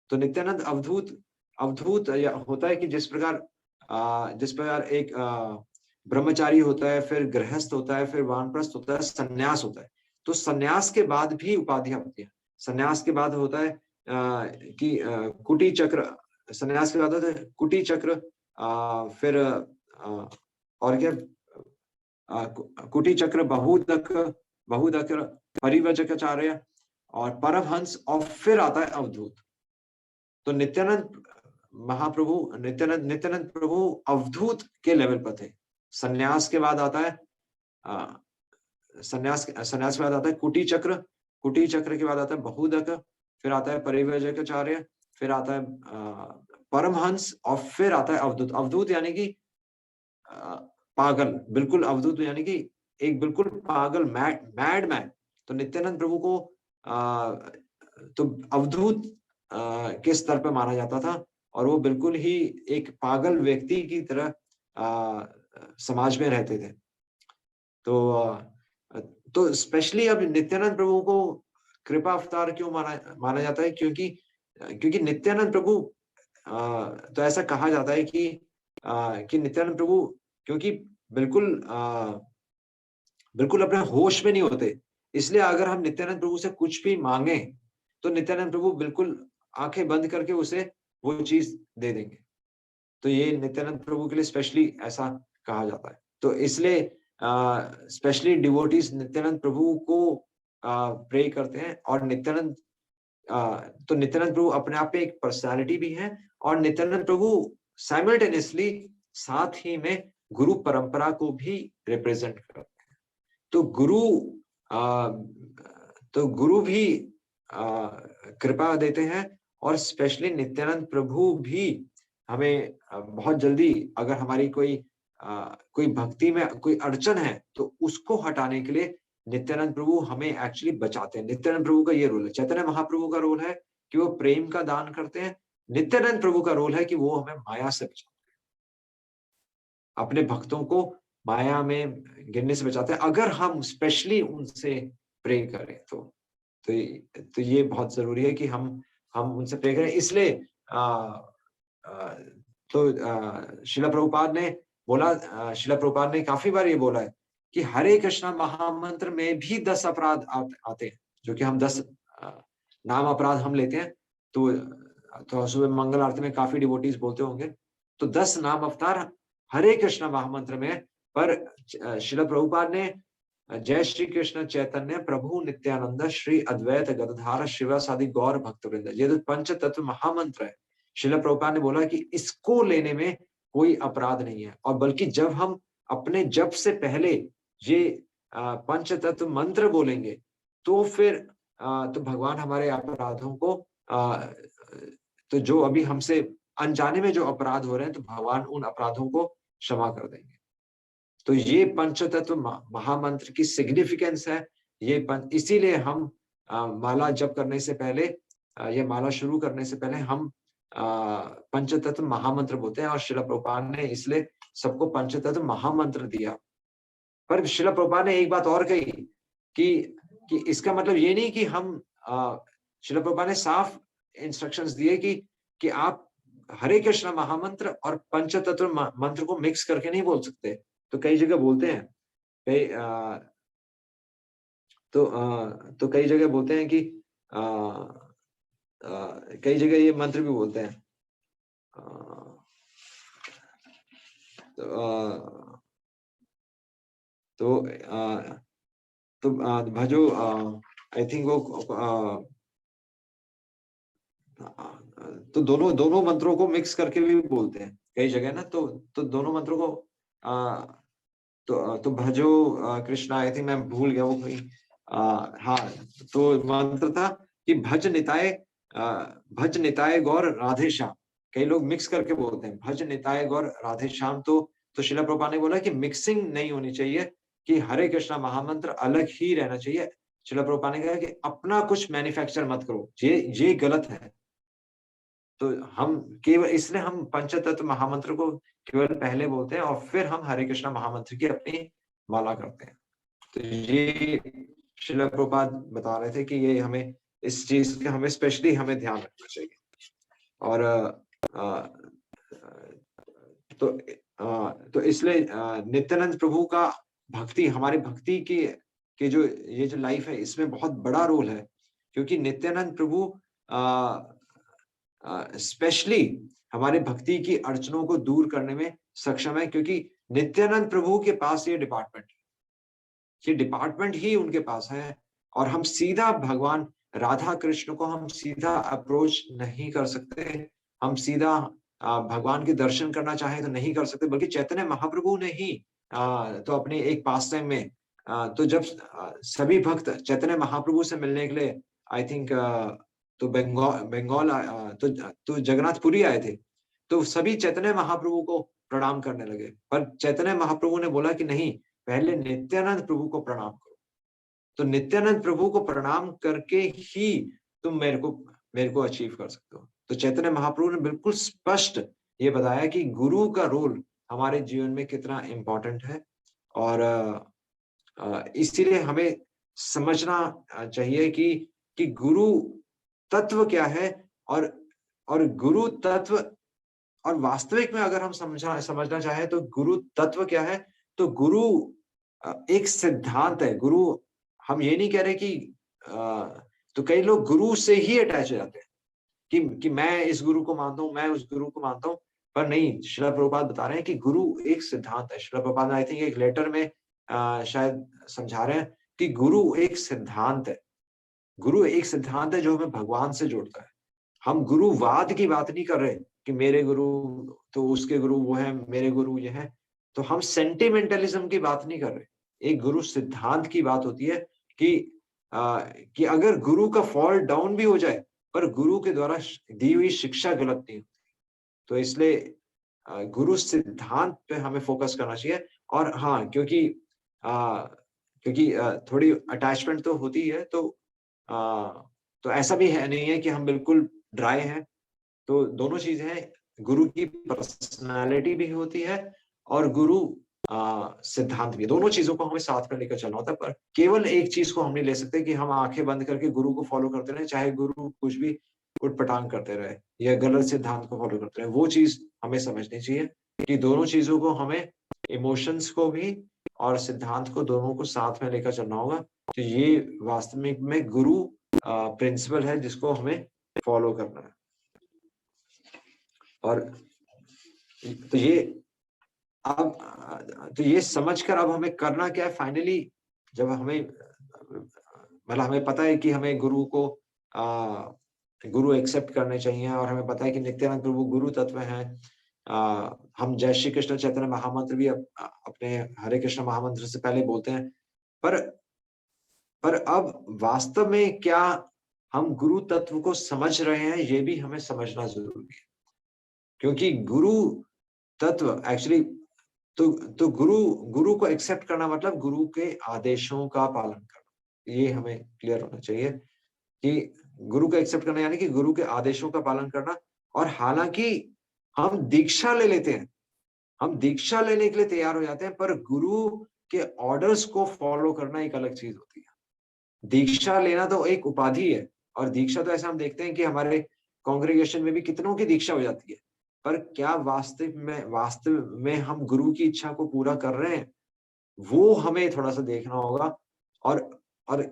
तो नित्यानंद अवधूत होता है कि जिस प्रकार एक ब्रह्मचारी होता है, फिर गृहस्थ होता है, फिर वानप्रस्थ होता है, सन्यास होता है। तो सन्यास के बाद भी उपाधियां होती हैं। सन्यास के बाद होता है कि कुटी चक्र, सन्यास के बाद होता है कुटी चक्र, फिर और क्या, कुटी चक्र, बहुदक, परिव्रजकाचार्य और परमहंस, और फिर आता है अवधूत। तो नित्यानंद प्रभु अवधूत के लेवल पर थे। सन्यास के बाद आता है सन्यास के बाद आता है कुटी चक्र के बाद आता है बहुदक, फिर आता है परिव्रजकाचार्य, फिर आता है परमहंस, और फिर आता है अवधूत। अवधूत यानी कि पागल, बिल्कुल अवधूत यानी कि एक बिल्कुल पागल, मैड मैन। तो नित्यानंद प्रभु को तो अवधूत के स्तर पर माना जाता था, और वो बिल्कुल ही एक पागल व्यक्ति की तरह समाज में रहते थे। तो स्पेशली अब नित्यानंद प्रभु को कृपा अवतार क्यों माना जाता है, क्योंकि नित्यानंद प्रभु तो ऐसा कहा जाता है कि नित्यानंद प्रभु क्योंकि बिल्कुल अपने होश में नहीं होते, इसलिए अगर हम नित्यानंद प्रभु से कुछ भी मांगे तो नित्यानंद प्रभु बिल्कुल आंखें बंद करके उसे वो चीज दे देंगे। तो ये नित्यानंद प्रभु के लिए स्पेशली ऐसा कहा जाता है। तो इसलिए स्पेशली डिवोटीज नित्यानंद प्रभु को प्रे करते हैं, और नित्यानंद प्रभु अपने आप में एक पर्सनालिटी भी है, और नित्यानंद प्रभु साइमल्टेनियसली साथ ही में गुरु परंपरा को भी रिप्रेजेंट करते हैं। तो गुरु भी कृपा देते हैं, और स्पेशली नित्यानंद प्रभु भी हमें बहुत जल्दी, अगर हमारी कोई भक्ति में कोई अड़चन है तो उसको हटाने के लिए नित्यानंद प्रभु हमें एक्चुअली बचाते हैं। नित्यानंद प्रभु का ये रोल है। चैतन्य महाप्रभु का रोल है कि वो प्रेम का दान करते हैं। नित्यानंद प्रभु का रोल है कि वो हमें माया से बचाते हैं, अपने भक्तों को माया में गिरने से बचाते हैं, अगर हम स्पेशली उनसे प्रे करें तो ये बहुत जरूरी है कि हम उनसे प्रे करें। इसलिए शिला प्रभुपाद ने काफी बार ये बोला है कि हरे कृष्णा महामंत्र में भी 10 अपराध आते हैं, जो कि हम 10 नाम अपराध हम लेते हैं। तो सुबह मंगल आरती में काफी डिवोटीज बोलते होंगे, तो 10 नाम अवतार हरे कृष्णा महामंत्र में। पर शिला प्रभुपाद ने जय श्री कृष्ण चैतन्य प्रभु नित्यानंद श्री अद्वैत गदाधर शिवासादि गौर भक्तवृंद, ये तो पंच तत्व महामंत्र है। शिला प्रभुपाद ने बोला कि इसको लेने में कोई अपराध नहीं है, और बल्कि जब हम अपने जप से पहले ये पंच तत्व मंत्र बोलेंगे तो फिर तो भगवान हमारे अपराधों को तो जो अभी हमसे अनजाने में जो अपराध हो रहे हैं, तो भगवान उन अपराधों को क्षमा कर देंगे। तो ये पंचतत्व महामंत्र की सिग्निफिकेंस है। इसीलिए हम माला जप करने से पहले, ये माला शुरू करने से पहले हम पंचतत्व महामंत्र बोलते हैं, और शिला प्रभुपाद ने इसलिए सबको पंचतत्व महामंत्र दिया। पर शिला प्रभुपाद ने एक बात और कही कि इसका मतलब ये नहीं कि हम शिला प्रभुपाद ने साफ इंस्ट्रक्शंस दिए कि आप हरे कृष्ण महामंत्र और पंचतत्व मंत्र को मिक्स करके नहीं बोल सकते। तो कई जगह बोलते हैं, कई जगह बोलते हैं कि कई जगह ये मंत्र भी बोलते हैं। तो भजो, आई थिंक वो तो दोनों दोनों मंत्रों को मिक्स करके भी बोलते हैं कई जगह ना। तो दोनों मंत्रों को तो भजो कृष्णा, आई थिंक मैं भूल गया वो कोई हाँ। तो मंत्र था कि भज निताय गौर राधे श्याम। कई लोग मिक्स करके बोलते हैं भज निताय गौर राधे श्याम। तो शिला प्रभुपाद ने बोला कि मिक्सिंग नहीं होनी चाहिए, कि हरे कृष्णा महामंत्र अलग ही रहना चाहिए। शिला प्रभुपाद ने कहा कि अपना कुछ मैन्युफैक्चर मत करो, ये गलत है। तो हम केवल इसलिए हम पंचतत्व महामंत्र को केवल पहले बोलते हैं और फिर हम हरे कृष्णा महामंत्र की अपनी माला करते हैं। तो ये श्रील प्रभुपाद बता रहे थे कि ये हमें इस चीज का हमें स्पेशली हमें ध्यान रखना चाहिए। और तो इसलिए नित्यानंद प्रभु का भक्ति, हमारी भक्ति के जो ये जो लाइफ है इसमें बहुत बड़ा रोल है, क्योंकि नित्यानंद प्रभु स्पेशली हमारे भक्ति की अड़चनों को दूर करने में सक्षम है, क्योंकि नित्यानंद प्रभु के पास ये डिपार्टमेंट ही उनके पास है। और हम सीधा भगवान राधा कृष्ण को हम सीधा अप्रोच नहीं कर सकते, हम सीधा भगवान के दर्शन करना चाहे तो नहीं कर सकते, बल्कि चैतन्य महाप्रभु ने ही तो अपने एक पास टाइम में तो जब सभी भक्त चैतन्य महाप्रभु से मिलने के लिए आई थिंक तो बंगाल तो जगन्नाथपुरी आए थे, तो सभी चैतन्य महाप्रभु को प्रणाम करने लगे। पर चैतन्य महाप्रभु ने बोला कि नहीं, पहले नित्यानंद प्रभु को प्रणाम करो। तो नित्यानंद प्रभु को प्रणाम करके ही तुम मेरे को अचीव कर सकते हो। तो चैतन्य महाप्रभु ने बिल्कुल स्पष्ट ये बताया कि गुरु का रोल हमारे जीवन में कितना इम्पोर्टेंट है। और इसीलिए हमें समझना चाहिए कि गुरु तत्व क्या है, और गुरु तत्व, और वास्तविक में अगर हम समझना चाहें तो गुरु तत्व क्या है, तो गुरु एक सिद्धांत है। गुरु, हम ये नहीं कह रहे कि तो कई लोग गुरु से ही अटैच हो जाते हैं कि मैं इस गुरु को मानता हूँ, मैं उस गुरु को मानता हूँ, पर नहीं। श्रील प्रभुपाद बता रहे हैं कि गुरु एक सिद्धांत है। श्रील प्रभुपाद आई थिंक एक लेटर में शायद समझा रहे हैं कि गुरु एक सिद्धांत है। गुरु एक सिद्धांत है जो हमें भगवान से जोड़ता है। हम गुरुवाद की बात नहीं कर रहे कि मेरे गुरु तो उसके गुरु वो है, मेरे गुरु ये है। तो हम सेंटिमेंटलिज्म की बात नहीं कर रहे। एक गुरु सिद्धांत की बात होती है कि अगर गुरु का फॉल डाउन भी हो जाए, पर गुरु के द्वारा दी हुई शिक्षा गलत नहीं होती। तो इसलिए गुरु सिद्धांत पे हमें फोकस करना चाहिए। और हाँ, क्योंकि थोड़ी अटैचमेंट तो होती है, तो ऐसा भी है नहीं है कि हम बिल्कुल ड्राई हैं। तो दोनों चीजें हैं, गुरु की पर्सनालिटी भी होती है और गुरु सिद्धांत भी। दोनों चीजों को हमें साथ में लेकर चलना होता है। पर केवल एक चीज को हम नहीं ले सकते कि हम आंखें बंद करके गुरु को फॉलो करते रहे, चाहे गुरु कुछ भी उटपटांग करते रहे या गलत सिद्धांत को फॉलो करते रहे। वो चीज हमें समझनी चाहिए कि दोनों चीजों को हमें, इमोशंस को भी और सिद्धांत को, दोनों को साथ में लेकर चलना होगा। तो ये वास्तविक में गुरु प्रिंसिपल है जिसको हमें फॉलो करना है। और तो ये समझकर अब हमें करना क्या है फाइनली, जब हमें मतलब हमें पता है कि हमें गुरु एक्सेप्ट करने चाहिए, और हमें पता है कि नित्यानंद प्रभु गुरु तत्व हैं। हम जय श्री कृष्ण चैतन्य महामंत्र भी अपने हरे कृष्ण महामंत्र से पहले बोलते हैं। पर अब वास्तव में क्या हम गुरु तत्व को समझ रहे हैं, ये भी हमें समझना जरूरी है। क्योंकि गुरु तत्व एक्चुअली तो गुरु को एक्सेप्ट करना मतलब गुरु के आदेशों का पालन करना। ये हमें क्लियर होना चाहिए कि गुरु को एक्सेप्ट करना यानी कि गुरु के आदेशों का पालन करना। और हालांकि हम दीक्षा ले लेते हैं, हम दीक्षा लेने के लिए तैयार हो जाते हैं, पर गुरु के ऑर्डर्स को फॉलो करना एक अलग चीज होती है। दीक्षा लेना तो एक उपाधि है, और दीक्षा तो ऐसा हम देखते हैं कि हमारे कांग्रेगेशन में भी कितनों की दीक्षा हो जाती है, पर क्या वास्तव में हम गुरु की इच्छा को पूरा कर रहे हैं, वो हमें थोड़ा सा देखना होगा। और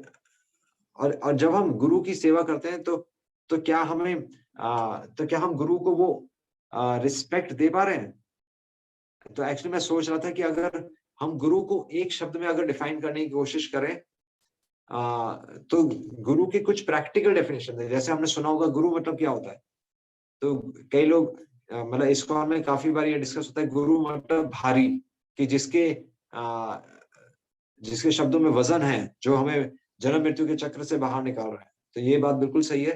और जब हम गुरु की सेवा करते हैं तो क्या हम गुरु को वो रिस्पेक्ट दे पा रहे हैं? तो एक्चुअली मैं सोच रहा था कि अगर हम गुरु को एक शब्द में अगर डिफाइन करने की कोशिश करें, तो गुरु की कुछ प्रैक्टिकल डेफिनेशन है। जैसे हमने सुना होगा गुरु मतलब क्या होता है? तो कई लोग मतलब इस्कॉन में काफी बार ये डिस्कस होता है, गुरु मतलब भारी, कि जिसके शब्दों में वजन है, जो हमें जन्म मृत्यु के चक्र से बाहर निकाल रहा है। तो ये बात बिल्कुल सही है।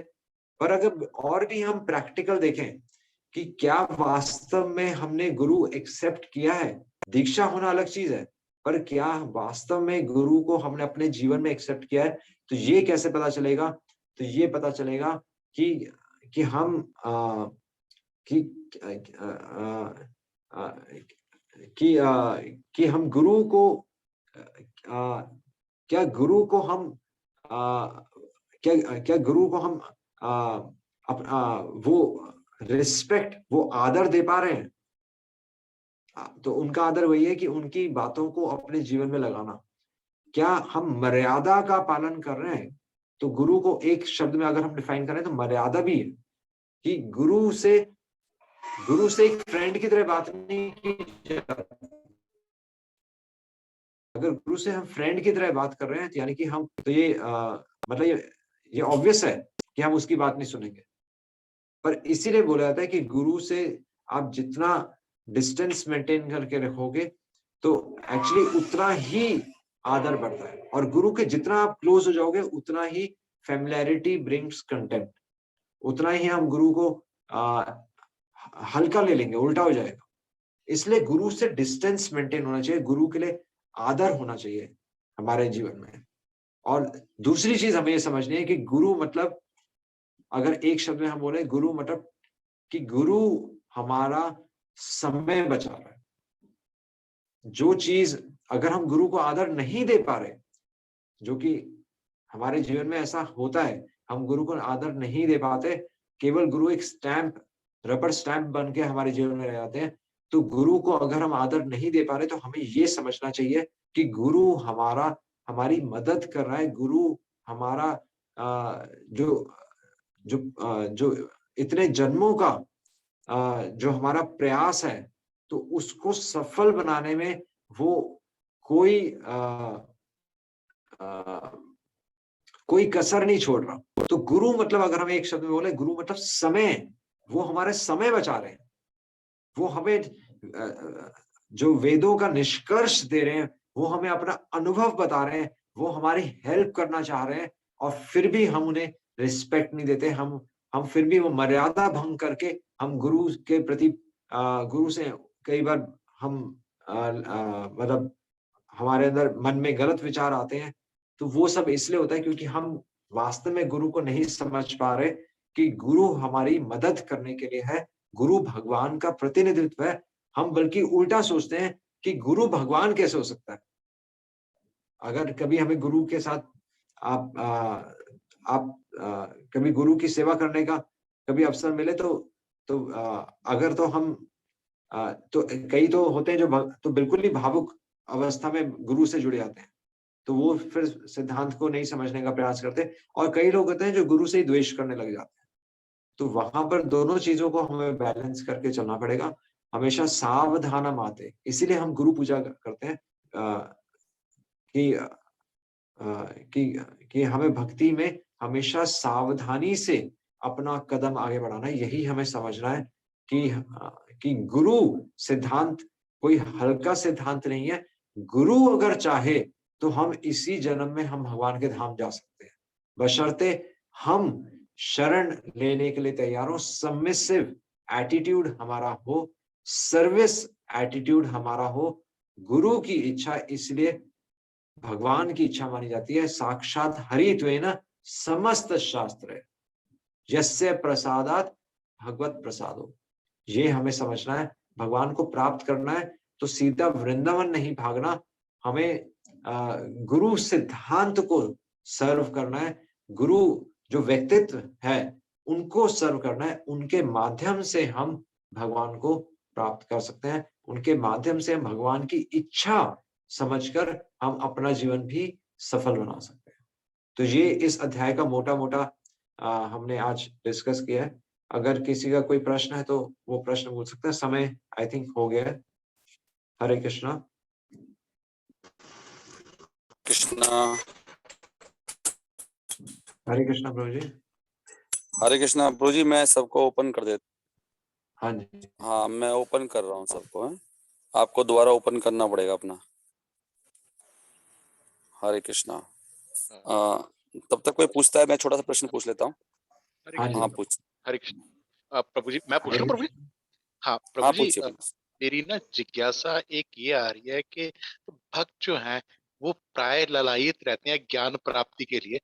पर अगर और भी हम प्रैक्टिकल देखें कि क्या वास्तव में हमने गुरु एक्सेप्ट किया है? दीक्षा होना अलग चीज है, पर क्या वास्तव में गुरु को हमने अपने जीवन में एक्सेप्ट किया है? तो ये कैसे पता चलेगा? तो ये पता चलेगा कि हम कि अ, अ, अ, कि हम गुरु को क्या गुरु को हम अ, क्या गुरु को हम वो रिस्पेक्ट, वो आदर दे पा रहे हैं? तो उनका आदर वही है कि उनकी बातों को अपने जीवन में लगाना। क्या हम मर्यादा का पालन कर रहे हैं? तो गुरु को एक शब्द में अगर हम डिफाइन करें तो मर्यादा भी है कि गुरु से एक फ्रेंड की तरह बात नहीं की जाती। अगर गुरु से हम फ्रेंड की तरह बात कर रहे हैं तो यानी कि हम तो मतलब ये ऑब्वियस है कि हम उसकी बात नहीं सुनेंगे। पर इसीलिए बोला जाता है कि गुरु से आप जितना डिस्टेंस मेंटेन करके रखोगे तो एक्चुअली उतना ही आदर बढ़ता है, और गुरु के जितना आप क्लोज हो जाओगे उतना ही फेमिलियरिटी ब्रिंग्स कंटेम्प्ट, उतना ही हम गुरु को आ, हल्का ले लेंगे, उल्टा हो जाएगा। इसलिए गुरु से डिस्टेंस मेंटेन होना चाहिए, गुरु के लिए आदर होना चाहिए हमारे जीवन में। और दूसरी चीज हमें ये समझनी है कि गुरु मतलब, अगर एक शब्द में हम बोले गुरु मतलब, कि गुरु हमारा समय बचा रहा है। जो चीज अगर हम गुरु को आदर नहीं दे पा रहे, जो कि हमारे जीवन में ऐसा होता है, हम गुरु को आदर नहीं दे पाते, केवल गुरु एक स्टैंप, रबर स्टैंप बन के हमारे जीवन में रह जाते हैं। तो गुरु को अगर हम आदर नहीं दे पा रहे तो हमें ये समझना चाहिए कि गुरु हमारी मदद कर रहा है। गुरु हमारा जो जो जो इतने जन्मों का जो हमारा प्रयास है, तो उसको सफल बनाने में वो कोई कोई कसर नहीं छोड़ रहा। तो गुरु मतलब, अगर हम एक शब्द में बोले, गुरु मतलब समय। वो हमारे समय बचा रहे हैं। वो हमें जो वेदों का निष्कर्ष दे रहे हैं, वो हमें अपना अनुभव बता रहे हैं, वो हमारी हेल्प करना चाह रहे हैं, और फिर भी हम उन्हें रिस्पेक्ट नहीं देते। हम फिर भी वो मर्यादा भंग करके हम गुरु के प्रति गुरु से कई बार हम मतलब हमारे अंदर मन में गलत विचार आते हैं। तो वो सब इसलिए होता है क्योंकि हम वास्तव में गुरु को नहीं समझ पा रहे कि गुरु हमारी मदद करने के लिए है, गुरु भगवान का प्रतिनिधित्व है। हम बल्कि उल्टा सोचते हैं कि गुरु भगवान कैसे हो सकता है? अगर कभी हमें गुरु के साथ आप कभी गुरु की सेवा करने का कभी अवसर मिले तो अगर तो हम तो कई तो होते हैं जो तो बिल्कुल ही भावुक अवस्था में गुरु से जुड़ जाते हैं। तो वो फिर सिद्धांत को नहीं समझने का प्रयास करते, और कई लोग होते हैं जो गुरु से ही द्वेष करने लग जाते हैं। तो वहां पर दोनों चीजों को हमें बैलेंस करके चलना पड़ेगा। हमेशा सावधानम आते, इसीलिए हम गुरु पूजा करते हैं कि कि हमें भक्ति में हमेशा सावधानी से अपना कदम आगे बढ़ाना है। यही हमें समझना है कि गुरु सिद्धांत कोई हल्का सिद्धांत नहीं है। गुरु अगर चाहे तो हम इसी जन्म में हम भगवान के धाम जा सकते हैं, बशर्ते हम शरण लेने के लिए तैयार हो, सबमिसिव एटीट्यूड हमारा हो, सर्विस एटीट्यूड हमारा हो। गुरु की इच्छा इसलिए भगवान की इच्छा मानी जाती है। साक्षात हरित्वेन समस्त शास्त्र यस्य प्रसादात भगवत प्रसादो। ये हमें समझना है। भगवान को प्राप्त करना है तो सीधा वृंदावन नहीं भागना, हमें गुरु सिद्धांत को सर्व करना है। गुरु जो व्यक्तित्व है उनको सर्व करना है। उनके माध्यम से हम भगवान को प्राप्त कर सकते हैं। उनके माध्यम से हम भगवान की इच्छा समझकर हम अपना जीवन भी सफल बना सकते हैं। तो तो ये इस अध्याय का मोटा-मोटा हमने आज डिस्कस किया है। अगर किसी का कोई प्रश्न है तो वो प्रश्न पूछ सकता है। समय आई थिंक हो गया है। हरे कृष्णा। कृष्णा। हरे कृष्णा प्रभु जी। हरे कृष्णा प्रभु जी, मैं सबको ओपन कर देता। हाँ जी। हाँ, मैं ओपन कर रहा हूँ सबको। है आपको दोबारा ओपन करना पड़ेगा अपना। हरे कृष्णा। तब तक कोई पूछता है, मैं छोटा सा प्रश्न पूछ लेता हूँ। हाँ जी। हाँ पूछ। हरे कृष्ण। प्रभु जी, मैं पूछ हरे लूं प्रभु जी? कृष्णा। हाँ प्रभु हाँ जी, पूछिए प्लीज। मेरी ना जिज्ञासा एक ये आ रही है कि भक्त जो हैं वो प्राय ललायित रहते हैं ज्ञान प्राप्ति के लिए।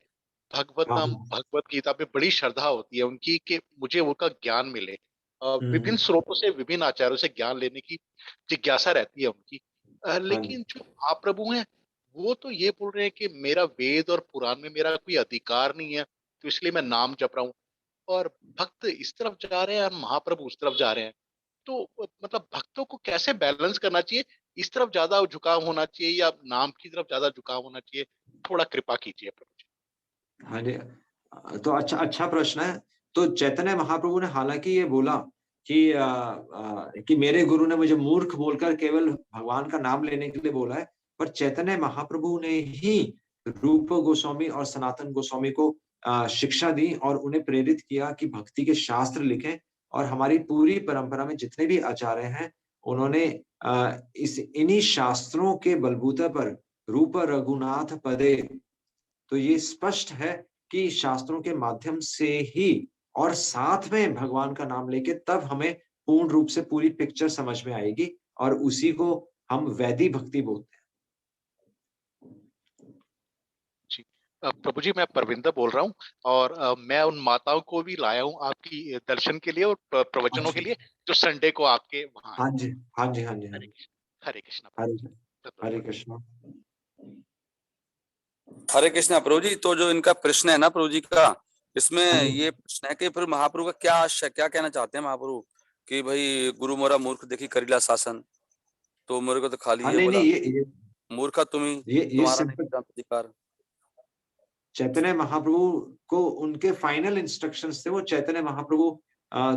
हाँ, भगवत हाँ। भगवत गीता पे बड़ी श्रद्धा होती है उनकी कि मुझे उनका ज्ञान मिले। विभिन्न हुँ। स्रोतों से विभिन्न आचार्यों से ज्ञान लेने की जिज्ञासा रहती है उनकी। हाँ जी। लेकिन जो महाप्रभु हैं वो तो ये बोल रहे हैं कि मेरा वेद और पुराण में मेरा कोई अधिकार नहीं है, तो इसलिए मैं नाम जप रहा हूँ। और भक्त इस तरफ जा रहे हैं और महाप्रभु उस तरफ जा रहे हैं। तो मतलब भक्तों को कैसे बैलेंस करना चाहिए? इस तरफ ज्यादा झुकाव होना चाहिए या नाम की तरफ ज्यादा झुकाव होना चाहिए? थोड़ा कृपा कीजिए प्रभु जी। हाँ जी। तो अच्छा अच्छा प्रश्न है। तो चैतन्य महाप्रभु ने हालाँकि ये बोला कि मेरे गुरु ने मुझे मूर्ख बोलकर केवल भगवान का नाम लेने के लिए बोला है। पर चैतन्य महाप्रभु ने ही रूप गोस्वामी और सनातन गोस्वामी को शिक्षा दी और उन्हें प्रेरित किया कि भक्ति के शास्त्र लिखें। और हमारी पूरी परंपरा में जितने भी आचार्य हैं, उन्होंने इस इन्हीं शास्त्रों के बलबूते पर रूप रघुनाथ पदे, तो ये स्पष्ट है कि शास्त्रों के माध्यम से ही और साथ में भगवान का नाम लेके तब हमें पूर्ण रूप से पूरी पिक्चर समझ में आएगी और उसी को हम वैदिक भक्ति बोलते हैं। जी। प्रभु जी, मैं परविंदर बोल रहा हूँ और मैं उन माताओं को भी लाया हूँ आपकी दर्शन के लिए और प्रवचनों के अच्छा। लिए जो संडे को आपके वहाँ हाँ है। जी। हाँ जी, हाँ जी, हाँ हरे जी। कृष्ण। हरे कृष्ण प्रभु हरे जी। हरे कृष्ण। हरे कृष्णा प्रभु जी, तो जो इनका प्रश्न है ना प्रभु जी का, इसमें हाँ जी। ये प्रश्न है कि फिर महाप्रभु का क्या आशय, क्या कहना चाहते हैं महाप्रभु कि भाई गुरु मोरा मूर्ख देखी करीला शासन, तो मेरे को तो खाली हाँ, ये नहीं, बोला नहीं, ये मूर्खा तुम्ही, ये तुम्हारा नहीं सिंपल। सिद्धांत अधिकार। चैतन्य महाप्रभु को उनके फाइनल इंस्ट्रक्शंस थे। वो चैतन्य महाप्रभु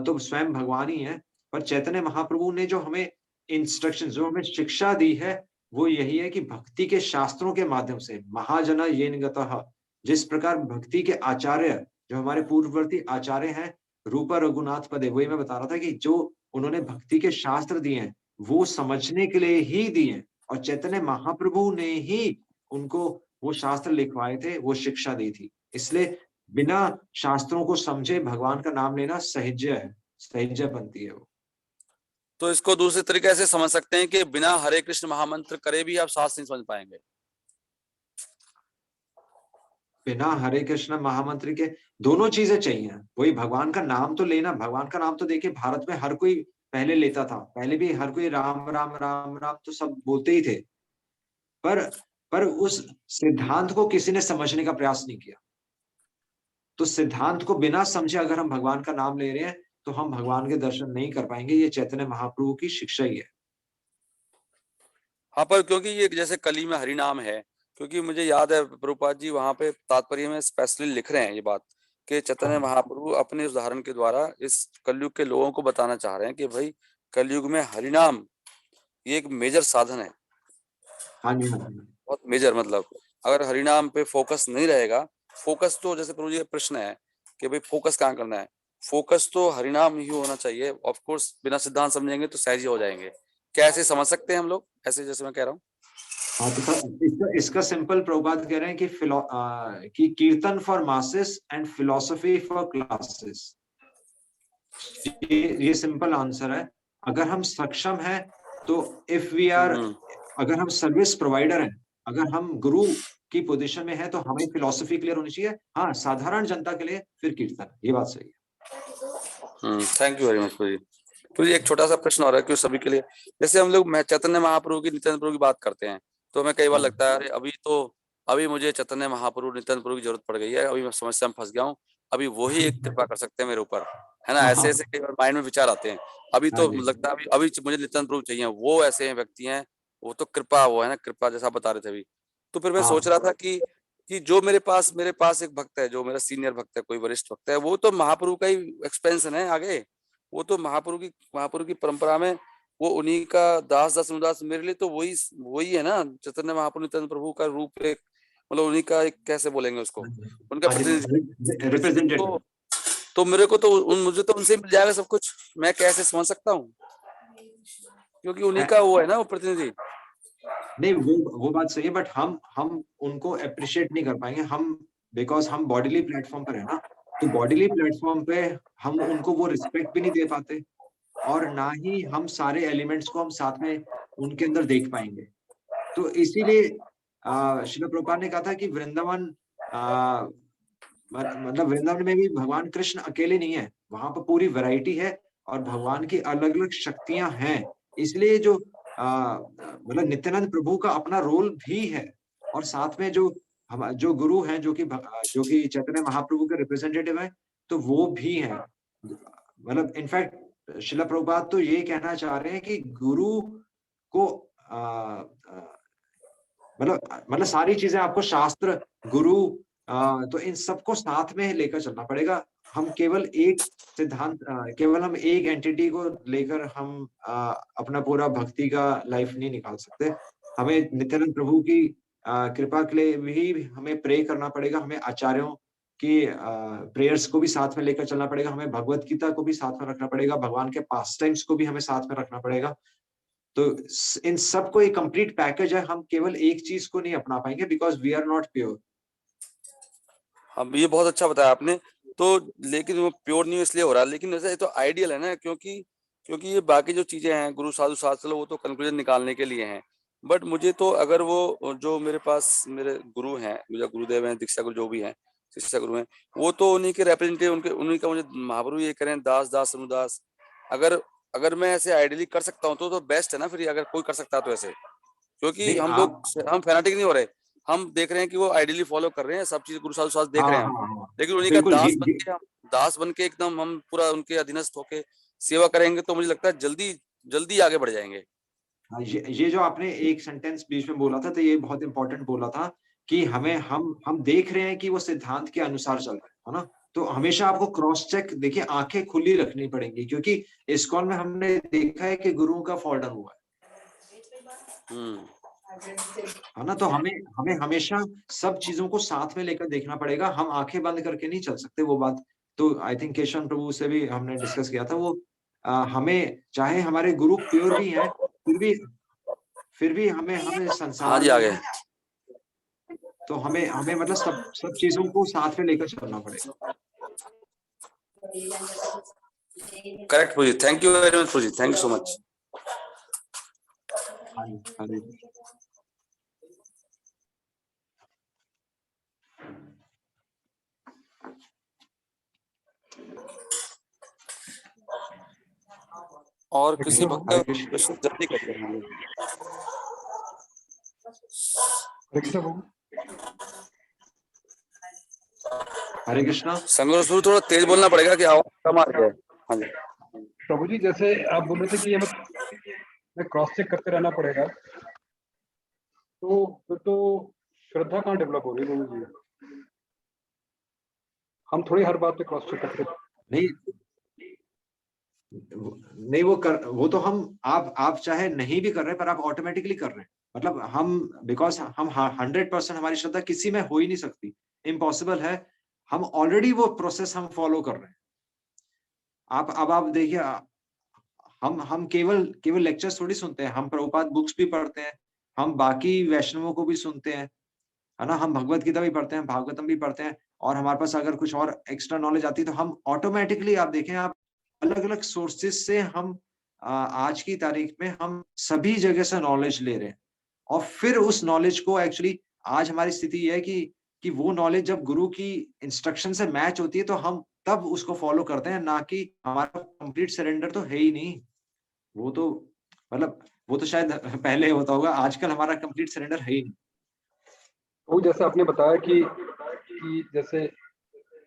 तो स्वयं भगवान ही हैं, पर चैतन्य महाप्रभु ने जो हमें इंस्ट्रक्शंस, जो हमें शिक्षा दी है, वो यही है कि भक्ति के शास्त्रों के माध्यम से महाजना येन गतः, जिस प्रकार भक्ति के आचार्य, जो हमारे पूर्ववर्ती आचार्य हैं, रूप रघुनाथ पदे, वही मैं बता रहा था कि जो उन्होंने भक्ति के शास्त्र दिए हैं, वो समझने के लिए ही दिए हैं और चैतन्य महाप्रभु ने ही उनको वो शास्त्र लिखवाए थे, वो शिक्षा दी थी। इसलिए बिना शास्त्रों को समझे भगवान का नाम लेना सहिज्ञ है, सहिज्ञ बनती है वो। तो इसको दूसरे तरीके से समझ सकते हैं कि बिना हरे कृष्ण महामंत्र करे भी आप शास्त्र नहीं समझ पाएंगे। बिना हरे कृष्ण महामंत्र के दोनों चीजें चाहिए। वही भगवान का नाम तो लेना, भगवान का नाम तो देखिए भारत में हर कोई पहले लेता था। पहले भी हर कोई राम, राम, राम, राम तो सब बोलते ही थे। पर पर उस सिद्धांत को किसी ने समझने का प्रयास नहीं किया। तो सिद्धांत को बिना समझे अगर हम भगवान का नाम ले रहे हैं, तो हम भगवान के दर्शन नहीं कर पाएँगे। ये चैतन्य महाप्रभु की शिक्षा ही है। हाँ, पर क्योंकि ये जैसे कली में हरि नाम है, क्योंकि मुझे याद है प्रभुपाद जी वहां पे तात्पर्य में स्पेशली लिख रहे हैं ये बात कि चैतन्य हाँ, महाप्रभु अपने उदाहरण के द्वारा इस कलयुग के लोगों को बताना चाह रहे हैं कि भाई कलयुग में हरिनाम ये एक मेजर साधन है, हाँ जी, हाँ जी। बहुत मेजर। मतलब अगर हरिनाम पे फोकस नहीं रहेगा, फोकस तो जैसे प्रभु जी का प्रश्न है कि भाई फोकस कहाँ करना है, फोकस तो हरिनाम ही होना चाहिए। ऑफ कोर्स बिना सिद्धांत समझेंगे तो सहज ही हो जाएंगे। क्या ऐसे समझ सकते हैं हम लोग, ऐसे जैसे मैं कह रहा हूँ? हाँ, तो इसका इसका सिंपल प्रभुपाद कह रहे हैं कि कीर्तन for masses and philosophy for classes. ये सिंपल आंसर है। अगर हम सक्षम हैं, तो इफ वी आर हम्म। अगर हम सर्विस प्रोवाइडर हैं, अगर हम गुरु की पोजीशन में हैं, तो हमें फिलॉसफी क्लियर होनी चाहिए। हाँ, साधारण जनता के लिए फिर कीर्तन। ये बात सही है। Thank you very much Prabhu जी। प्रभु जी एक छोटा सा प्रश्न हो रहा है क्यों सभी के लिए, जैसे हम लोग चैतन्य महाप्रभु की नित्यानंद प्रभु की बात करते हैं, तो हमें कई बार हाँ, लगता है अरे अभी मुझे चैतन्य महाप्रभु नित्यानंद प्रभु की जरूरत पड़ गई है, अभी मैं समस्या में फंस गया हूँ, अभी वही एक कृपा कर सकते हैं मेरे ऊपर, है ना? हाँ, ऐसे हाँ, ऐसे कई बार माइंड में विचार आते हैं। अभी हाँ तो जी। लगता है अभी अभी मुझे नित्यानंद प्रभु चाहिए, वो ऐसे व्यक्ति हैं, वो तो कृपा, वो है ना कृपा जैसा बता रहे थे अभी। तो फिर मैं सोच हाँ, रहा था कि कि जो मेरे पास एक भक्त है, जो मेरा सीनियर भक्त है, कोई वरिष्ठ भक्त है, वो तो महाप्रभु का ही एक्सपेंशन है आगे। वो तो महाप्रभु की परंपरा में वो उन्हीं का दास दास अनुदास, मेरे लिए तो वही है ना, चैतन्य महाप्रभु नित्यानंद प्रभु का रूप, एक मतलब उन्हीं का एक, कैसे बोलेंगे उसको, उनका प्रतिनिधि। रिप्रेजेंटेटिव। तो मेरे को तो मुझे तो उनसे मिल जाएगा सब कुछ, मैं कैसे समझ सकता हूँ, क्योंकि उन्हीं का वो है ना, वो प्रतिनिधि। नहीं, वो बात सही है, बट हम उनको अप्रिशिएट नहीं कर पाएंगे हम, बिकॉज हम बॉडीली प्लेटफॉर्म पर है ना। तो बॉडीली प्लेटफॉर्म पे हम उनको वो रिस्पेक्ट भी नहीं दे पाते, और ना ही हम सारे एलिमेंट्स को हम साथ में उनके अंदर देख पाएंगे। तो इसीलिए श्रील प्रभुपाद ने कहा था कि वृंदावन, मतलब वृंदावन में भी भगवान कृष्ण अकेले नहीं है, वहां पर पूरी वैरायटी है और भगवान की अलग अलग शक्तियां हैं। इसलिए जो मतलब नित्यानंद प्रभु का अपना रोल भी है, और साथ में जो गुरु हैं, जो कि चैतन्य महाप्रभु के रिप्रेजेंटेटिव हैं, तो वो भी हैं। मतलब इनफैक्ट श्रील प्रभुपाद तो ये कहना चाह रहे हैं कि गुरु को मतलब सारी चीजें आपको, शास्त्र, गुरु, तो इन सबको साथ में लेकर चलना पड़ेगा। हम केवल एक सिद्धांत, केवल हम एक एंटिटी को लेकर हम अपना पूरा भक्ति का लाइफ नहीं निकाल सकते। हमें नित्यानंद प्रभु की कृपा के लिए भी हमें प्रे करना पड़ेगा, हमें आचार्यों की प्रेयर्स को भी साथ में लेकर चलना पड़ेगा, हमें भगवत गीता को भी साथ में रखना पड़ेगा, भगवान के पास टाइम्स को भी हमें साथ में रखना पड़ेगा। तो इन सबको एक कंप्लीट पैकेज है, हम केवल एक चीज को नहीं अपना पाएंगे, because we are not pure. अब ये बहुत अच्छा बताया आपने। तो लेकिन वो प्योर नहीं इसलिए हो रहा है, लेकिन वैसे ये तो आइडियल है ना, क्योंकि ये बाकी जो चीजें हैं, गुरु साधु शास्त्र, वो तो कंक्लूजन निकालने के लिए हैं। बट मुझे तो, अगर वो जो मेरे पास मेरे गुरु हैं, मुझे गुरुदेव हैं, दीक्षा गुरु जो भी हैं, शिक्षा गुरु हैं, वो तो उन्हीं के रिप्रेजेंटेटिव, उन्हीं का मुझे महाप्रभु ये करें दास दास अनुदास। अगर मैं ऐसे आइडियली कर सकता हूँ तो बेस्ट है ना, फिर अगर कोई कर सकता है तो ऐसे, क्योंकि नहीं, हम फैनाटिक नहीं हो रहे, हम देख रहे हैं कि वो आइडियली फॉलो कर रहे हैं सब चीज, गुरु साधु शास्त्र देख हाँ, रहे हैं हम, हाँ, हाँ, लेकिन उन्हीं का बिल्कुल। दास बन के एकदम हम पूरा उनके अधीनस्थ होके सेवा करेंगे, तो मुझे लगता है जल्दी जल्दी आगे बढ़ जाएंगे। ये जो आपने एक सेंटेंस बीच में बोला था, तो ये बहुत इंपॉर्टेंट बोला था कि हम देख रहे हैं कि वो सिद्धांत के अनुसार चल रहे है ना। तो हमेशा आपको क्रॉस चेक, देखिए, आंखें खुली रखनी पड़ेंगी, क्योंकि इस्कॉन में हमने देखा है कि गुरुओं का फॉल डाउन हुआ है ना। तो हमें हमेशा सब चीजों को साथ में लेकर देखना पड़ेगा, हम आंखें बंद करके नहीं चल सकते। वो बात तो आई थिंक केशव प्रभु से भी हमने डिस्कस किया था। वो हमें, चाहे हमारे गुरु प्योर भी हैं, फिर भी हमें हाँ संसार जी, आगे। में, तो हमें मतलब सब चीजों को साथ में लेकर चलना पड़ेगा। Correct Prabhu ji, thank you very much Prabhu ji, thank you so much. और किसी भक्त का प्रश्न जल्दी करते हैं। हरे कृष्णा। संगम शुरू थोड़ा तेज बोलना पड़ेगा कि आवाज कम आ रही है। हाँ जी प्रभु जी, जैसे आप बोल रहे थे कि हमें क्रॉस चेक करते रहना पड़ेगा, तो फिर तो श्रद्धा कहाँ डेवलप होगी प्रभु जी? हम थोड़ी हर बात पे क्रॉस चेक करते नहीं, वो तो आप चाहे नहीं भी कर रहे, पर आप ऑटोमेटिकली कर रहे हैं। मतलब बिकॉज हम 100% हमारी श्रद्धा किसी में हो ही नहीं सकती, इम्पॉसिबल है। हम ऑलरेडी वो प्रोसेस हम फॉलो कर रहे हैं। अब आप देखिए, हम केवल लेक्चर्स थोड़ी सुनते हैं, हम प्रभुपाद बुक्स भी पढ़ते हैं, हम बाकी वैष्णवों को भी सुनते हैं, है ना। हम भगवत गीता भी पढ़ते हैं, भागवतम भी पढ़ते हैं, और हमारे पास अगर कुछ और एक्स्ट्रा नॉलेज आती है तो हम ऑटोमेटिकली, आप देखें, आप अलग अलग सोर्सेज से हम आज की तारीख में हम सभी जगह से नॉलेज ले रहे हैं, और फिर उस नॉलेज को एक्चुअली, आज हमारी स्थिति यह है कि वो नॉलेज जब गुरु की इंस्ट्रक्शन से मैच होती है तो हम तब उसको फॉलो करते हैं, ना कि हमारा कंप्लीट सरेंडर तो है ही नहीं। वो तो शायद पहले होता होगा, आजकल हमारा कंप्लीट सरेंडर है ही नहीं। वो जैसे आपने बताया कि जैसे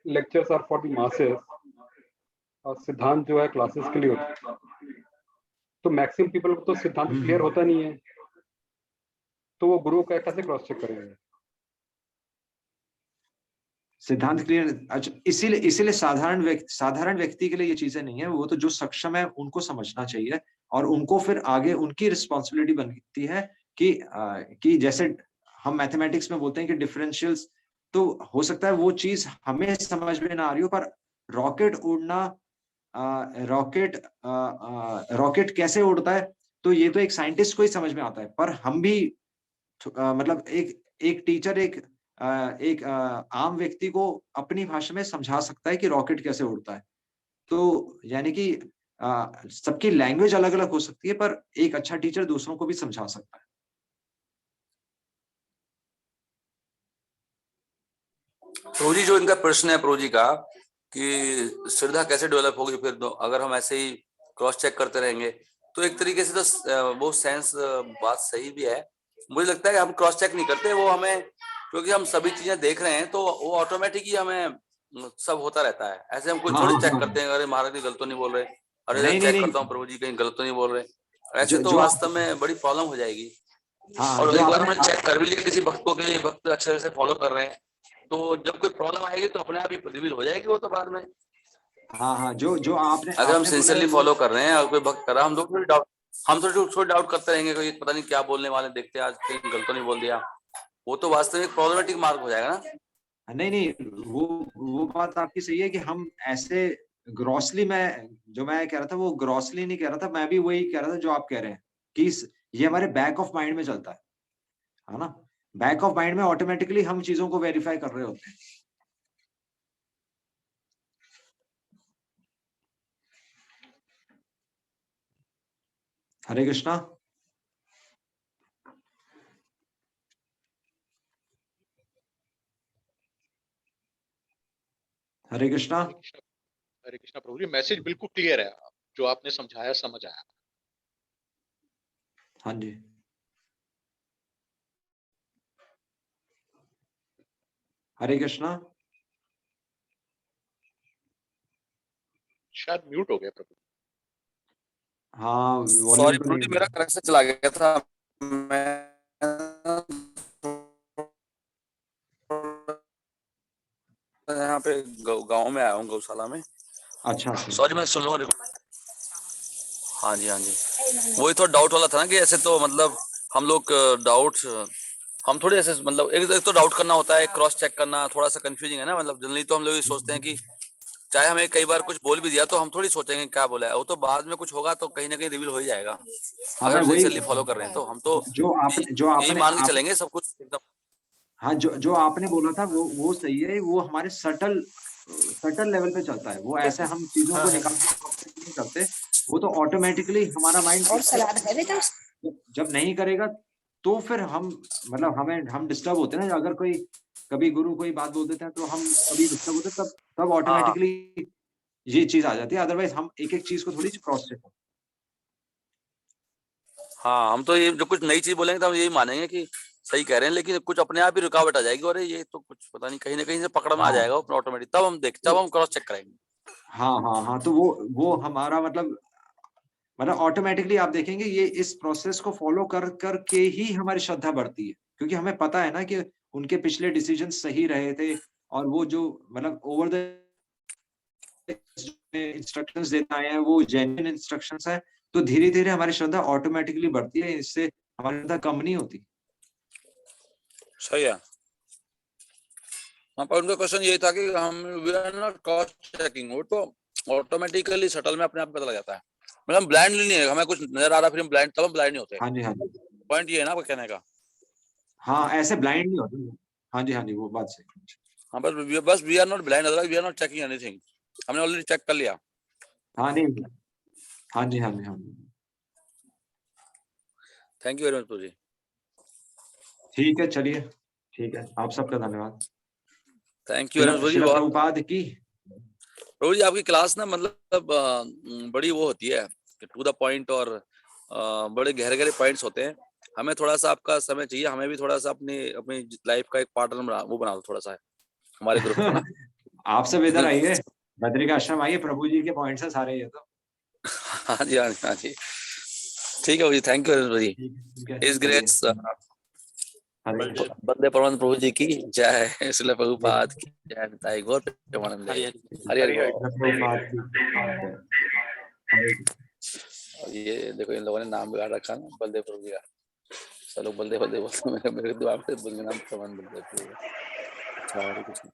lectures are for the masses और सिद्धांत जो है क्लासेस के लिए होता है, तो मैक्सिमम पीपल को तो सिद्धांत क्लियर होता नहीं है, तो वो गुरु का कैसे क्रॉस चेक करेंगे? सिद्धांत क्लियर। अच्छा, इसीलिए साधारण व्यक्ति के लिए ये चीजें नहीं है, वो तो जो सक्षम है उनको समझना चाहिए, और उनको फिर आगे उनकी रिस्पॉन्सिबिलिटी बनती है कि जैसे हम मैथमेटिक्स में बोलते हैं कि डिफरेंशियल्स, तो हो सकता है वो चीज हमें समझ में ना आ रही हो, पर रॉकेट उड़ना, रॉकेट कैसे उड़ता है, तो ये तो एक साइंटिस्ट को ही समझ में आता है, पर हम भी मतलब एक टीचर एक आम व्यक्ति को अपनी भाषा में समझा सकता है कि रॉकेट कैसे उड़ता है। तो यानी कि सबकी लैंग्वेज अलग-अलग हो सकती है, पर एक अच्छा टीचर दूसरों को भी समझा सकता है। प्रभु जी, जो इनका प्रश्न है प्रभु जी का कि श्रद्धा कैसे डेवलप होगी फिर अगर हम ऐसे ही क्रॉस चेक करते रहेंगे, तो एक तरीके से तो वो सेंस बात सही भी है। मुझे लगता है कि हम क्रॉस चेक नहीं करते, वो हमें, क्योंकि हम सभी चीजें देख रहे हैं तो वो ऑटोमेटिक ही हमें सब होता रहता है। ऐसे हम कोई थोड़ी चेक करते हैं, अरे महाराज जी गलत तो नहीं बोल रहे, अरे नहीं, चेक नहीं, करता हूँ प्रभु जी कहीं गलत तो नहीं बोल रहे, ऐसे जो तो जो आप वास्तव में बड़ी प्रॉब्लम हो जाएगी। हाँ, और जो एक बार आपने हमने चेक कर भी लिया किसी भक्त को कि भक्त अच्छे से फॉलो कर रहे हैं, तो जब कोई प्रॉब्लम आएगी तो अपने आप ही रिवील हो जाएगी वो तो बाद में। हाँ, जो आपने अगर हम बोला है सिंसियरली वो, फॉलो कर रहे हैं और कोई भक्त कर रहा है, हम लोग थोड़ी डाउट करते रहेंगे कि पता नहीं क्या बोलने वाले, देखते हैं आज कहीं गलत तो नहीं बोल दिया, वो तो वास्तविक प्रॉब्लमेटिक मार्क हो जाएगा ना। नहीं, वो बात आपकी सही है कि हम ऐसे ग्रॉसली, जो मैं कह रहा था वो ग्रॉसली नहीं कह रहा था, मैं भी वही कह रहा था जो आप कह रहे हैं कि ये हमारे बैक ऑफ माइंड में चलता है ना? बैक ऑफ माइंड में ऑटोमेटिकली हम चीजों को वेरीफाई कर रहे होते हैं। हरे कृष्णा। हरे कृष्णा। हरे कृष्णा प्रभु जी, मैसेज बिल्कुल क्लियर है, जो आपने समझाया समझ आया। हाँ जी। हरे कृष्णा। शायद म्यूट हो गया प्रभु। हाँ, वॉल्यूम सॉरी तो प्रभु नहीं जी, मेरा कनेक्शन चला गया था, मैं यहाँ पे गांव में आया हूँ, गौशाला में। अच्छा। सॉरी, मैं सुन लूंगा। हाँ जी, हाँ जी, वही थोड़ा डाउट वाला था ना कि ऐसे तो मतलब हम लोग डाउट, हम थोड़े ऐसे मतलब एक तो डाउट करना होता है, क्रॉस चेक करना थोड़ा सा कंफ्यूजिंग है ना। मतलब जनरली तो हम लोग ये सोचते हैं कि चाहे हमें कई बार कुछ बोल भी दिया तो हम थोड़ी सोचेंगे क्या बोला है, वो तो बाद में कुछ होगा तो कहीं ना कहीं रिवील हो ही जाएगा। हाँ, अगर मैं हम वही, सिंसियरली फॉलो कर रहे हैं तो हम तो जो यही आपने मान के चलेंगे सब कुछ एकदम। हाँ, जो आपने बोला था वो सही है, वो हमारे सटल लेवल पे चलता है, वो ऐसे हम चीजों को निकाल नहीं करते, वो तो ऑटोमेटिकली हमारा माइंड और सलाद है बेटा। जब नहीं करेगा तो फिर हम मतलब हम डिस्टर्ब होते हैं ना। अगर कभी गुरु कोई बात बोल देते हैं तो हम कभी डिस्टर्ब होते हैं, तब हाँ ऑटोमेटिकली ये चीज आ जाती है, अदरवाइज हम एक चीज को थोड़ी सी क्रॉस चेक। हाँ, हम तो ये जो कुछ नई चीज बोलेंगे तो हम यही मानेंगे कि सही कह रहे हैं, लेकिन कुछ अपने आप ही रुकावट आ जाएगी, अरे ये तो कुछ पता नहीं कहीं ना कहीं से पकड़ में आ हाँ, जाएगा ऑटोमेटिक, तब हम क्रॉस चेक करेंगे। हाँ, तो वो हमारा मतलब ऑटोमेटिकली आप देखेंगे ये इस प्रोसेस को फॉलो कर के ही हमारी श्रद्धा बढ़ती है, क्योंकि हमें पता है ना कि उनके पिछले डिसीजन सही रहे थे, और वो जो मतलब ओवर द इंस्ट्रक्शंस देते आए हैं वो जेन्युइन इंस्ट्रक्शंस हैं, तो धीरे-धीरे हमारी श्रद्धा ऑटोमेटिकली बढ़ती है, इससे हमारी श्रद्धा कम नहीं होती। सही है। हाँ, पर उनका क्वेश्चन ये था कि हम we are not cross checking, वो तो ऑटोमेटिकली शटल में अपने आप पता लग जाता है। मतलब ब्लाइंडली नहीं है, हमें कुछ नजर आ रहा फिर हम ब्लाइंड, तब हम ब्लाइंड नहीं होते। हाँ जी। पॉइंट ये है ना आपका कहने का। हाँ, ऐसे ब्लाइंड नहीं होते। हाँ जी, वो बात सही। हाँ, बस we are not blind, otherwise we are not checking anything, हमने ऑलरेडी चेक कर लिया। हाँ, नहीं। हाँ जी। Thank you very much ji. ठीक है, चलिए, ठीक है, आप सबका धन्यवाद। Thank you very much ji. Srila Prabhupada की। प्रभु जी, आपकी क्लास ना मतलब बड़ी वो होती है टू द पॉइंट, और बड़े गहरे पॉइंट्स होते हैं। हमें थोड़ा सा आपका समय चाहिए, हमें भी थोड़ा सा अपनी लाइफ का एक पार्टनर बना दो थोड़ा सा हमारे ग्रुप को ना। आप सब इधर आइए, बद्री का आश्रम आइए, प्रभु जी के पॉइंट्स है सारे ये तो। हाँ जी, हाँ जी, ठीक है जी, थैंक यू वेरी मच जी। Is great. हरे बंदे परमानंद प्रभु जी की जय, इसलिए प्रभुपाद की जय, निताई गौर प्रेमानंद। हरि हरि हरि बोल। प्रभुपाद की हरे और ये देखो इन लोगों ने नाम बिगाड़ रखा ना बलदेव प्रभु जी का। सब लोग बलदेव बलदेव बोलते हैं, मेरे दिमाग में बलदेव नाम परमानंद बलदेव प्रभु। अच्छा हरे कृष्ण।